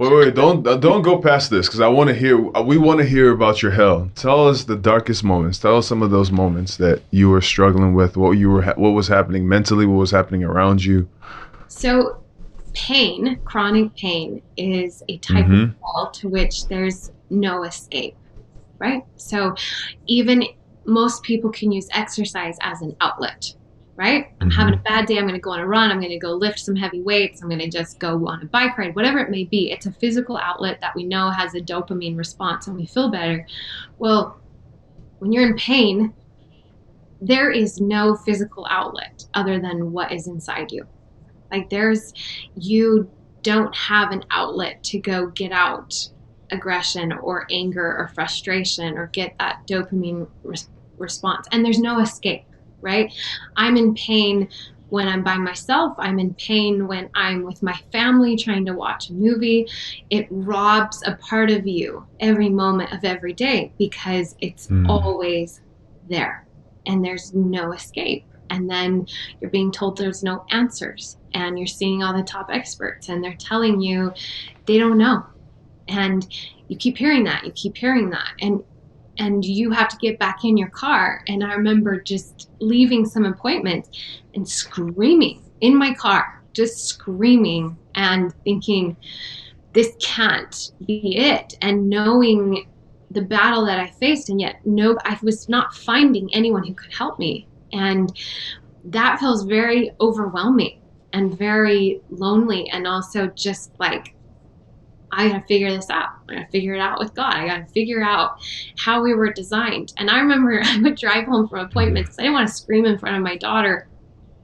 Speaker 2: Wait, don't go past this, because we want to hear about your hell. Tell us the darkest moments. Tell us some of those moments that you were struggling with, what was happening mentally, what was happening around you.
Speaker 1: So pain, chronic pain, is a type of hell to which there's no escape. Right? So even most people can use exercise as an outlet, right? I'm having a bad day. I'm going to go on a run. I'm going to go lift some heavy weights. I'm going to just go on a bike ride, whatever it may be. It's a physical outlet that we know has a dopamine response and we feel better. Well, when you're in pain, there is no physical outlet other than what is inside you. Like you don't have an outlet to go get out aggression or anger or frustration or get that dopamine response. And there's no escape, right? I'm in pain when I'm by myself. I'm in pain when I'm with my family trying to watch a movie. It robs a part of you every moment of every day because it's always there and there's no escape. And then you're being told there's no answers, and you're seeing all the top experts and they're telling you they don't know. And you keep hearing that, and you have to get back in your car. And I remember just leaving some appointments and screaming in my car, just screaming and thinking, this can't be it. And knowing the battle that I faced, and yet I was not finding anyone who could help me. And that feels very overwhelming and very lonely, and also just like, I gotta figure this out. I gotta figure it out with God. I gotta figure out how we were designed. And I remember I would drive home from appointments because I didn't want to scream in front of my daughter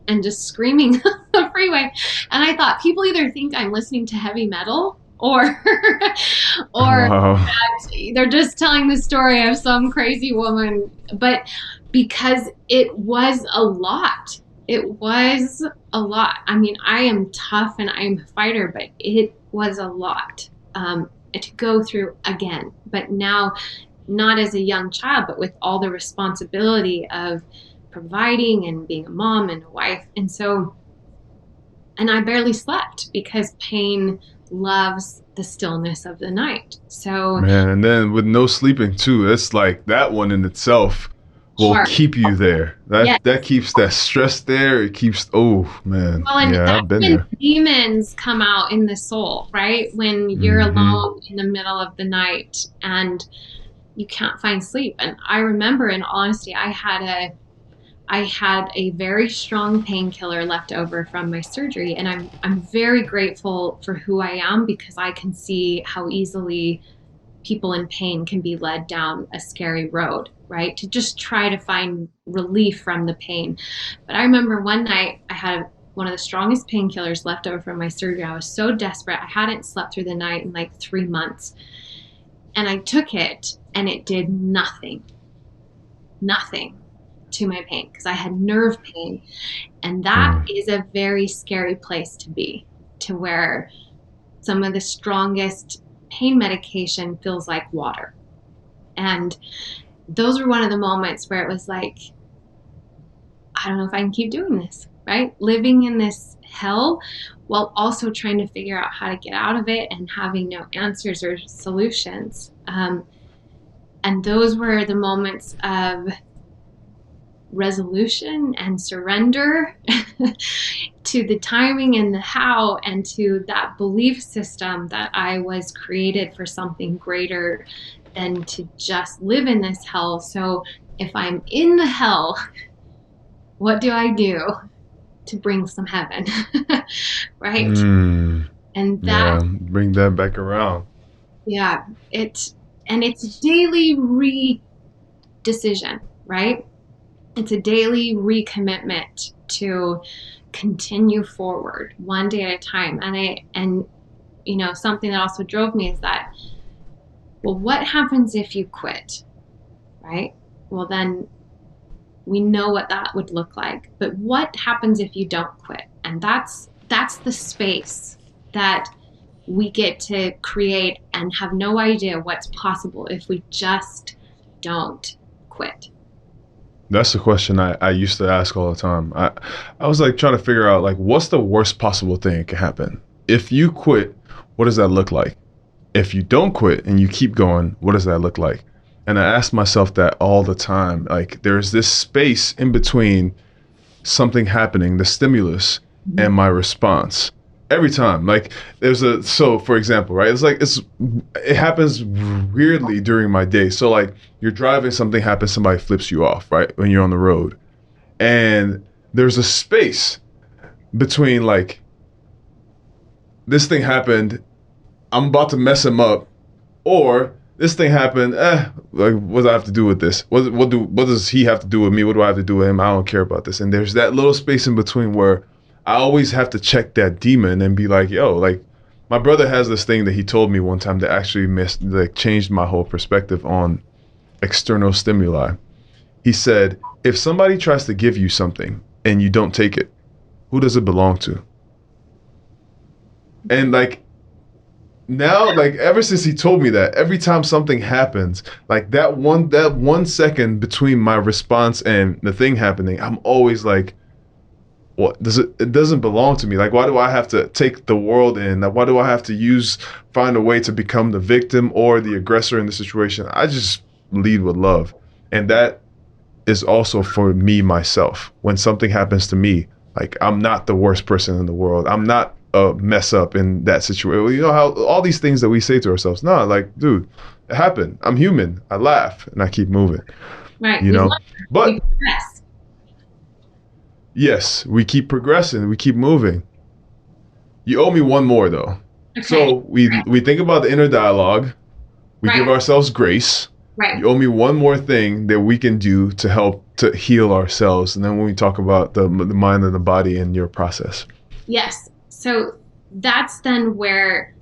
Speaker 1: and just screaming on the freeway. And I thought, people either think I'm listening to heavy metal or they're just telling the story of some crazy woman. But because it was a lot. It was a lot. I mean, I am tough and I'm a fighter, but it was a lot to go through again. But now, not as a young child, but with all the responsibility of providing and being a mom and a wife. And I barely slept because pain loves the stillness of the night. So,
Speaker 2: man, and then with no sleeping too, it's like that one in itself will keep you there. That keeps that stress there. It keeps, oh man.
Speaker 1: Well, and
Speaker 2: yeah, I've been there.
Speaker 1: Demons come out in the soul, right? When you're alone in the middle of the night and you can't find sleep. And I remember, in honesty, I had a very strong painkiller left over from my surgery, and I'm very grateful for who I am, because I can see how easily people in pain can be led down a scary road, right? To just try to find relief from the pain. But I remember one night I had one of the strongest painkillers left over from my surgery. I was so desperate. I hadn't slept through the night in like 3 months. And I took it, and it did nothing to my pain, because I had nerve pain. And that is a very scary place to be, to where some of the strongest pain medication feels like water. And those were one of the moments where it was like, I don't know if I can keep doing this, right? Living in this hell while also trying to figure out how to get out of it and having no answers or solutions. And those were the moments of resolution and surrender to the timing and the how, and to that belief system that I was created for something greater than to just live in this hell. So if I'm in the hell, what do I do to bring some heaven? Right? And that,
Speaker 2: bring that back around.
Speaker 1: Yeah, it's daily re-decision, right? It's a daily recommitment to continue forward one day at a time. And you know, something that also drove me is that, well, what happens if you quit, right? Well, then we know what that would look like. But what happens if you don't quit? And that's the space that we get to create and have no idea what's possible if we just don't quit.
Speaker 2: That's the question I used to ask all the time. I was like trying to figure out, like, what's the worst possible thing that can happen? If you quit, what does that look like? If you don't quit and you keep going, what does that look like? And I ask myself that all the time. Like, there's this space in between something happening, the stimulus, and my response. Every time, like, so for example, right, it happens weirdly during my day. So like, you're driving, something happens, somebody flips you off, right, when you're on the road, and there's a space between like, this thing happened, I'm about to mess him up, or this thing happened, like, what do I have to do with this? What does he have to do with me? What do I have to do with him? I don't care about this. And there's that little space in between where I always have to check that demon and be like, yo, like, my brother has this thing that he told me one time that actually changed my whole perspective on external stimuli. He said, if somebody tries to give you something and you don't take it, who does it belong to? And like, now, like, ever since he told me that, every time something happens, like that one second between my response and the thing happening, I'm always like, what does it doesn't belong to me. Like, why do I have to take the world in? Like, why do I have to find a way to become the victim or the aggressor in the situation? I just lead with love. And that is also for me, myself. When something happens to me, like, I'm not the worst person in the world. I'm not a mess up in that situation. You know how all these things that we say to ourselves, nah, like, dude, it happened. I'm human. I laugh and I keep moving.
Speaker 1: Right.
Speaker 2: You know, but
Speaker 1: we progress.
Speaker 2: Yes, we keep progressing. We keep moving. You owe me one more though.
Speaker 1: Okay.
Speaker 2: So we think about the inner dialogue. We give ourselves grace.
Speaker 1: Right.
Speaker 2: You owe me one more thing that we can do to help to heal ourselves. And then when we talk about the mind and the body in your process.
Speaker 1: Yes. So that's then where,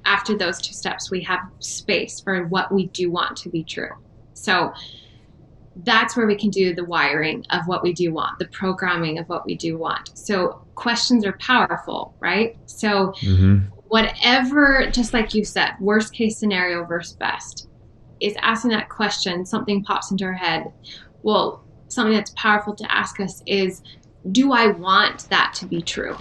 Speaker 1: after those two steps, we have space for what we do want to be true. So that's where we can do the wiring of what we do want, the programming of what we do want. So questions are powerful, right? So whatever, just like you said, worst case scenario versus best, is asking that question, something pops into our head. Well, something that's powerful to ask us is, do I want that to be true?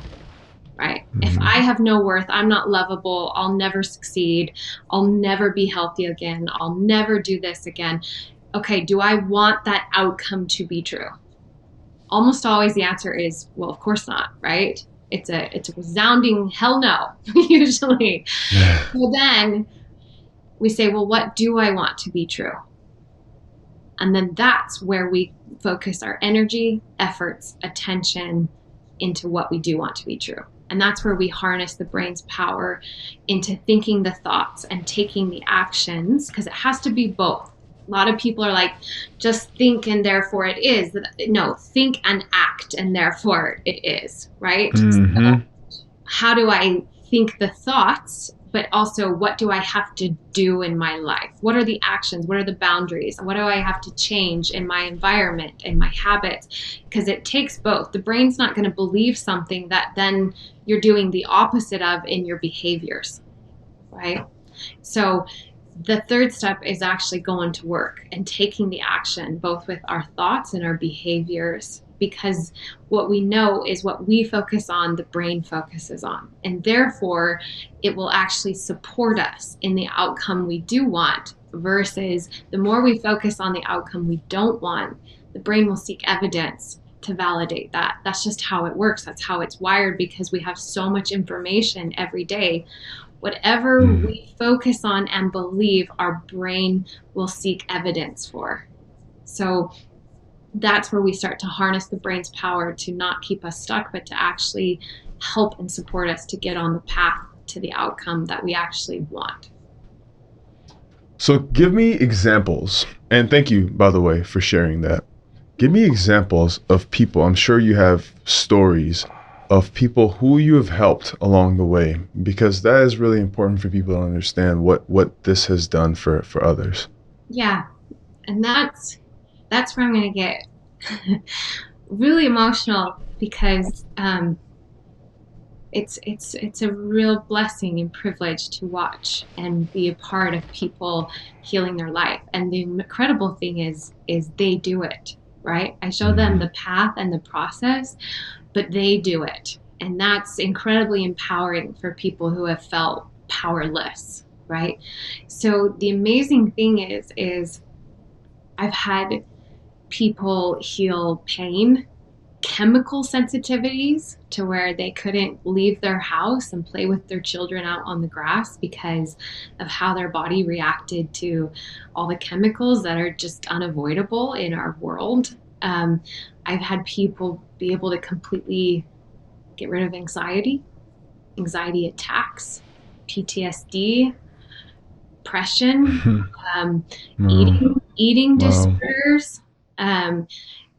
Speaker 1: Right? If I have no worth, I'm not lovable, I'll never succeed, I'll never be healthy again, I'll never do this again. Okay, do I want that outcome to be true? Almost always the answer is, well, of course not, right? It's a resounding hell no, usually. So then we say, well, what do I want to be true? And then that's where we focus our energy, efforts, attention into what we do want to be true. And that's where we harness the brain's power into thinking the thoughts and taking the actions, because it has to be both. A lot of people are like, just think and therefore it is. No, think and act and therefore it is, right? So how do I think the thoughts, but also what do I have to do in my life? What are the actions? What are the boundaries? What do I have to change in my environment, in my habits? Because it takes both. The brain's not going to believe something that then you're doing the opposite of in your behaviors, right? So the third step is actually going to work and taking the action, both with our thoughts and our behaviors, because what we know is what we focus on, the brain focuses on. And therefore, it will actually support us in the outcome we do want, versus the more we focus on the outcome we don't want, the brain will seek evidence to validate that. That's just how it works. That's how it's wired, because we have so much information every day. Whatever we focus on and believe, our brain will seek evidence for. So that's where we start to harness the brain's power to not keep us stuck, but to actually help and support us to get on the path to the outcome that we actually want.
Speaker 2: So give me examples, and thank you, by the way, for sharing that. Give me examples of people. I'm sure you have stories of people who you have helped along the way, because that is really important for people to understand what this has done for others.
Speaker 1: Yeah, and that's where I'm going to get really emotional, because it's a real blessing and privilege to watch and be a part of people healing their life. And the incredible thing is they do it, right? I show them the path and the process, but they do it. And that's incredibly empowering for people who have felt powerless, right? So the amazing thing is I've had people heal pain, chemical sensitivities to where they couldn't leave their house and play with their children out on the grass because of how their body reacted to all the chemicals that are just unavoidable in our world. I've had people be able to completely get rid of anxiety attacks, PTSD, depression, um,
Speaker 2: Wow.
Speaker 1: eating
Speaker 2: Wow.
Speaker 1: disorders,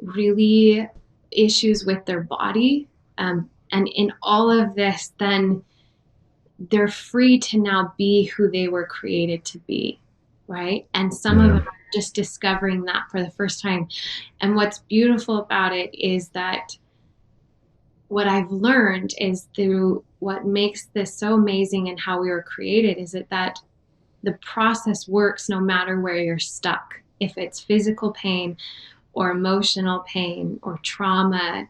Speaker 1: really issues with their body. And in all of this, then they're free to now be who they were created to be, right? And some of
Speaker 2: Yeah.
Speaker 1: them are just discovering that for the first time. And what's beautiful about it is that what I've learned is through what makes this so amazing and how we were created is that the process works no matter where you're stuck. If it's physical pain or emotional pain or trauma,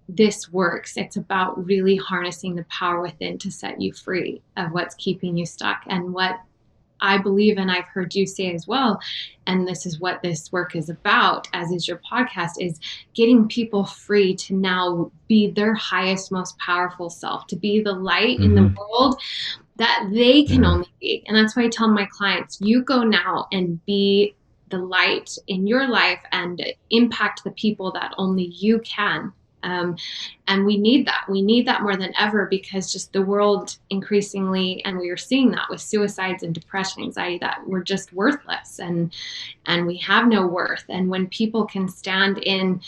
Speaker 1: this works. It's about really harnessing the power within to set you free of what's keeping you stuck. And what I believe, and I've heard you say as well, and this is what this work is about, as is your podcast, is getting people free to now be their highest, most powerful self, to be the light in the world that they can only be. And that's why I tell my clients, you go now and be the light in your life and impact the people that only you can. And we need that. We need that more than ever, because just the world increasingly, and we are seeing that with suicides and depression, anxiety, that we're just worthless and we have no worth. And when people can stand in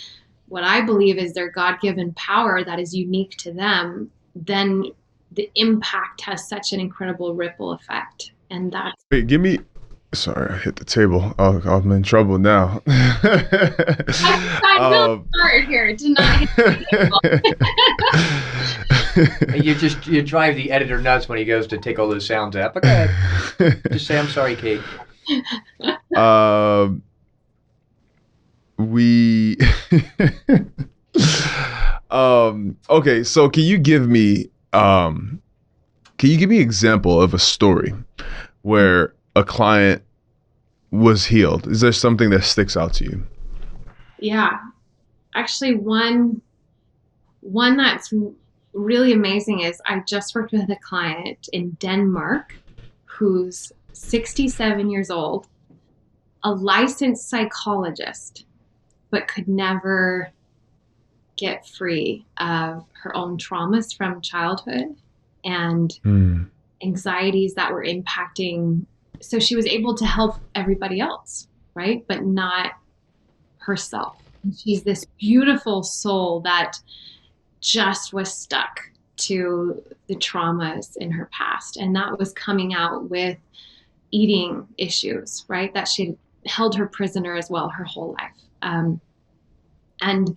Speaker 1: what I believe is their God-given power that is unique to them, then the impact has such an incredible ripple effect. And that's
Speaker 2: Wait, give me. Sorry, I hit the table. I'm in trouble now.
Speaker 1: I'm really hard here to not hit the table.
Speaker 3: You drive the editor nuts when he goes to take all those sounds out. But go ahead. Just say, I'm sorry, Kate.
Speaker 2: We okay, so can you give me an example of a story where a client was healed? Is there something that sticks out to you?
Speaker 1: Yeah, actually, one that's really amazing is I just worked with a client in Denmark who's 67 years old, a licensed psychologist, but could never get free of her own traumas from childhood and anxieties that were impacting. So she was able to help everybody else, right? But not herself. And she's this beautiful soul that just was stuck to the traumas in her past. And that was coming out with eating issues, right? That she held her prisoner as well her whole life. And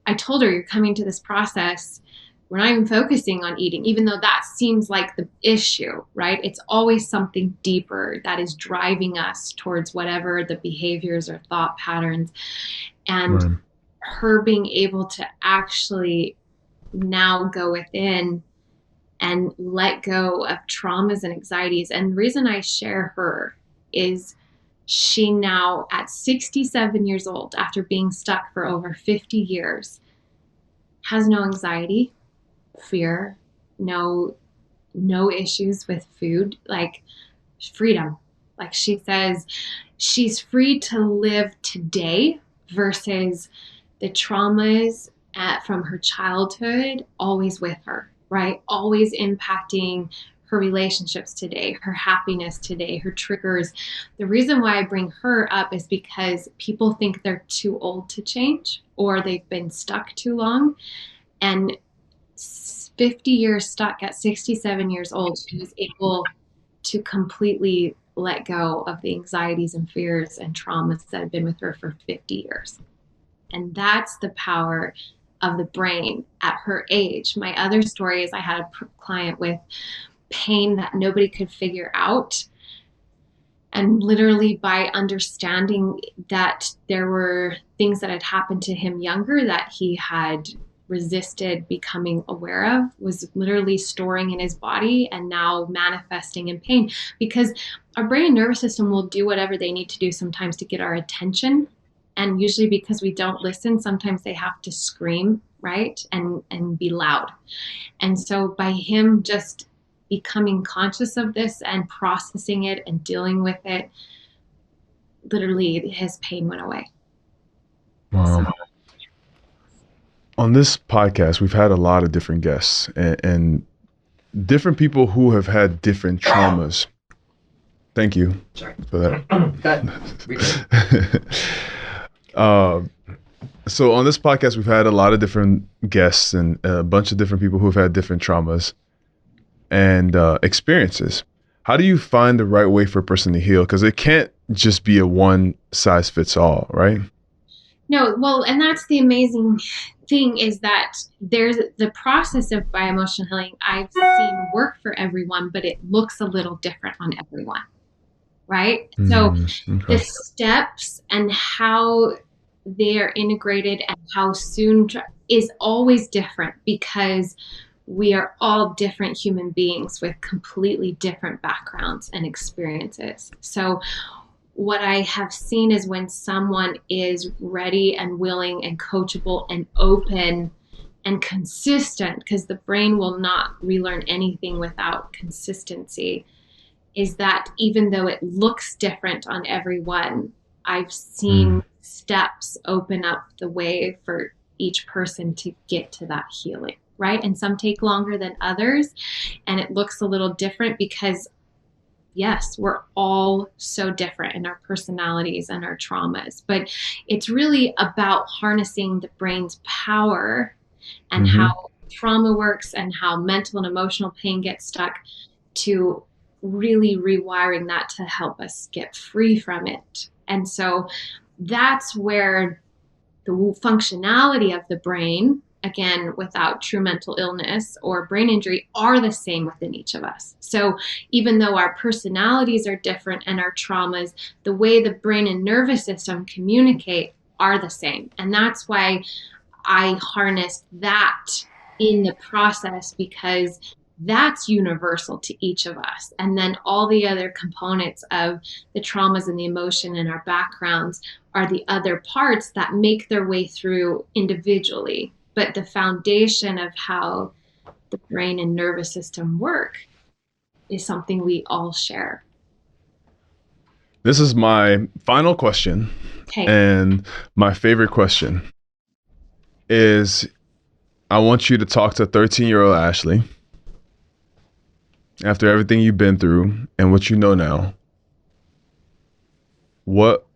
Speaker 1: I told her, you're coming to this process, we're not even focusing on eating, even though that seems like the issue, right? It's always something deeper that is driving us towards whatever the behaviors or thought patterns. And her being able to actually now go within and let go of traumas and anxieties. And the reason I share her is she now, at 67 years old, after being stuck for over 50 years, has no anxiety, fear, no issues with food, like freedom. Like she says, she's free to live today versus the traumas from her childhood always with her, right? Always impacting her relationships today, her happiness today, her triggers. The reason why I bring her up is because people think they're too old to change or they've been stuck too long. And 50 years stuck at 67 years old, she was able to completely let go of the anxieties and fears and traumas that have been with her for 50 years. And that's the power of the brain at her age. My other story is I had a client with pain that nobody could figure out. And literally by understanding that there were things that had happened to him younger that he had resisted becoming aware of, was literally storing in his body and now manifesting in pain, because our brain and nervous system will do whatever they need to do sometimes to get our attention. And usually because we don't listen, sometimes they have to scream, right? And be loud. And so by him just becoming conscious of this and processing it and dealing with it, literally his pain went away.
Speaker 2: Um, on this podcast, we've had a lot of different guests and different people who have had different traumas. Thank you for that. So on this podcast, we've had a lot of different guests and a bunch of different people who have had different traumas and experiences. How do you find the right way for a person to heal? Because it can't just be a one size fits all, right?
Speaker 1: No, well, and that's the amazing thing is that there's the process of bioemotional healing I've seen work for everyone, but it looks a little different on everyone, right? So the steps and how they are integrated and how soon is always different because we are all different human beings with completely different backgrounds and experiences. So what I have seen is when someone is ready and willing and coachable and open and consistent, because the brain will not relearn anything without consistency, is that even though it looks different on everyone, I've seen steps open up the way for each person to get to that healing, right? And some take longer than others, and it looks a little different because yes, we're all so different in our personalities and our traumas, but it's really about harnessing the brain's power and how trauma works and how mental and emotional pain gets stuck to really rewiring that to help us get free from it. And so that's where the functionality of the brain, again, without true mental illness or brain injury, are the same within each of us. So even though our personalities are different and our traumas, the way the brain and nervous system communicate are the same. And that's why I harnessed that in the process, because that's universal to each of us. And then all the other components of the traumas and the emotion and our backgrounds are the other parts that make their way through individually. But the foundation of how the brain and nervous system work is something we all share.
Speaker 2: This is my final question.
Speaker 1: Okay.
Speaker 2: And my favorite question is, I want you to talk to 13-year-old Ashleigh after everything you've been through and what you know now. What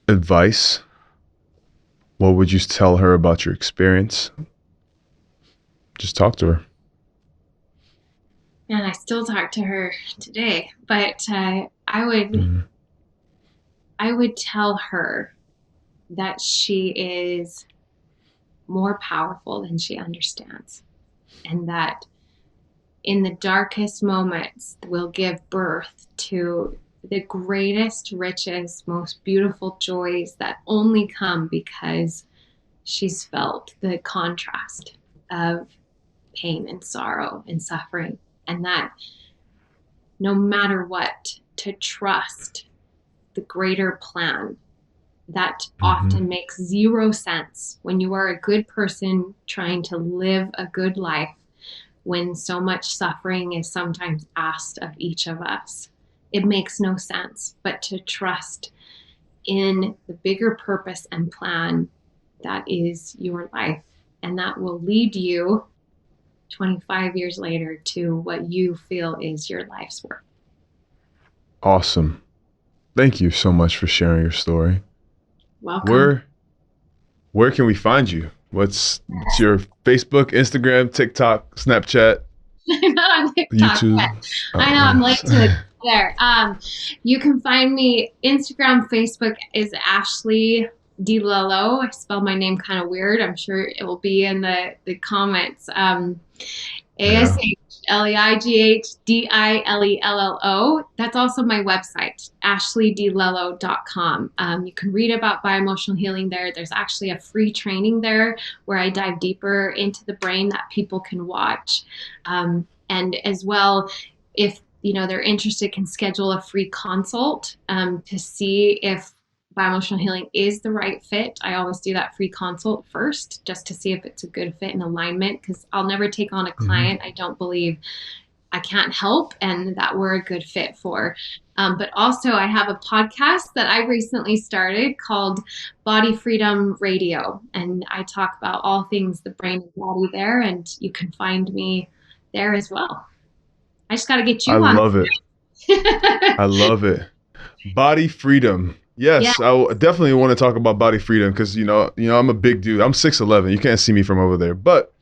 Speaker 2: advice, what would you tell her about your experience? Just talk to her.
Speaker 1: And I still talk to her today, but I would tell her that she is more powerful than she understands, and that in the darkest moments will give birth to the greatest, richest, most beautiful joys that only come because she's felt the contrast of pain and sorrow and suffering, and that no matter what, to trust the greater plan that often makes zero sense when you are a good person trying to live a good life, when so much suffering is sometimes asked of each of us. It makes no sense, but to trust in the bigger purpose and plan that is your life, and that will lead you 25 years later to what you feel is your life's work.
Speaker 2: Awesome. Thank you so much for sharing your story.
Speaker 1: Welcome.
Speaker 2: Where can we find you? What's your Facebook, Instagram, TikTok, Snapchat,
Speaker 1: I'm not on TikTok
Speaker 2: YouTube?
Speaker 1: yet. I know, I'm late to it there. You can find me Instagram, Facebook is Ashleigh D. Lello. I spell my name kind of weird. I'm sure it will be in the comments. ASHLEIGHDILELLO. That's also my website, ashleighdlello.com. You can read about bioemotional healing there. There's actually a free training there where I dive deeper into the brain that people can watch. And as well, if they're interested, can schedule a free consult to see if bioemotional healing is the right fit. I always do that free consult first, just to see if it's a good fit and alignment, because I'll never take on a client I don't believe I can't help and that we're a good fit for. But also I have a podcast that I recently started called Body Freedom Radio. And I talk about all things the brain and body there, and you can find me there as well. I just got to get
Speaker 2: I
Speaker 1: you on.
Speaker 2: love it. I love it. Body freedom. Yes,
Speaker 1: Yeah.
Speaker 2: I definitely want to talk about body freedom because, I'm a big dude. I'm 6'11". You can't see me from over there, but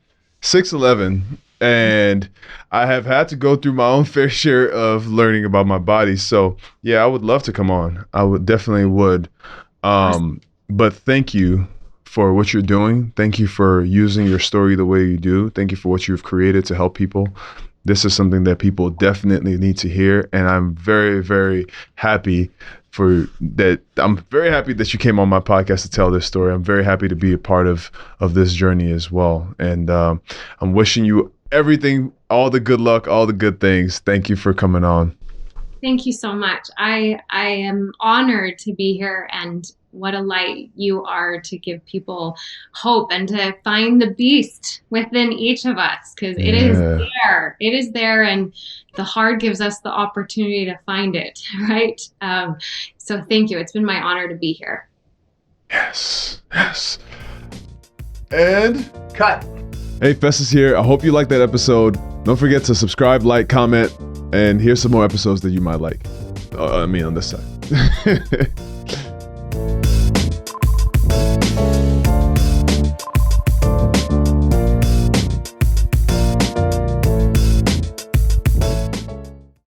Speaker 2: 6'11", and I have had to go through my own fair share of learning about my body. So yeah, I would love to come on. I would definitely would. But thank you for what you're doing. Thank you for using your story the way you do. Thank you for what you've created to help people. This is something that people definitely need to hear. And I'm very, very happy that you came on my podcast to tell this story. I'm very happy to be a part of this journey as well. And I'm wishing you everything, all the good luck, all the good things. Thank you for coming on.
Speaker 1: Thank you so much. I am honored to be here, and what a light you are to give people hope and to find the beast within each of us, because it is there. It is there, and the heart gives us the opportunity to find it, right? So thank you. It's been my honor to be here.
Speaker 2: Yes. And
Speaker 3: cut.
Speaker 2: Hey, Festus here. I hope you liked that episode. Don't forget to subscribe, like, comment, and here's some more episodes that you might like. On this side.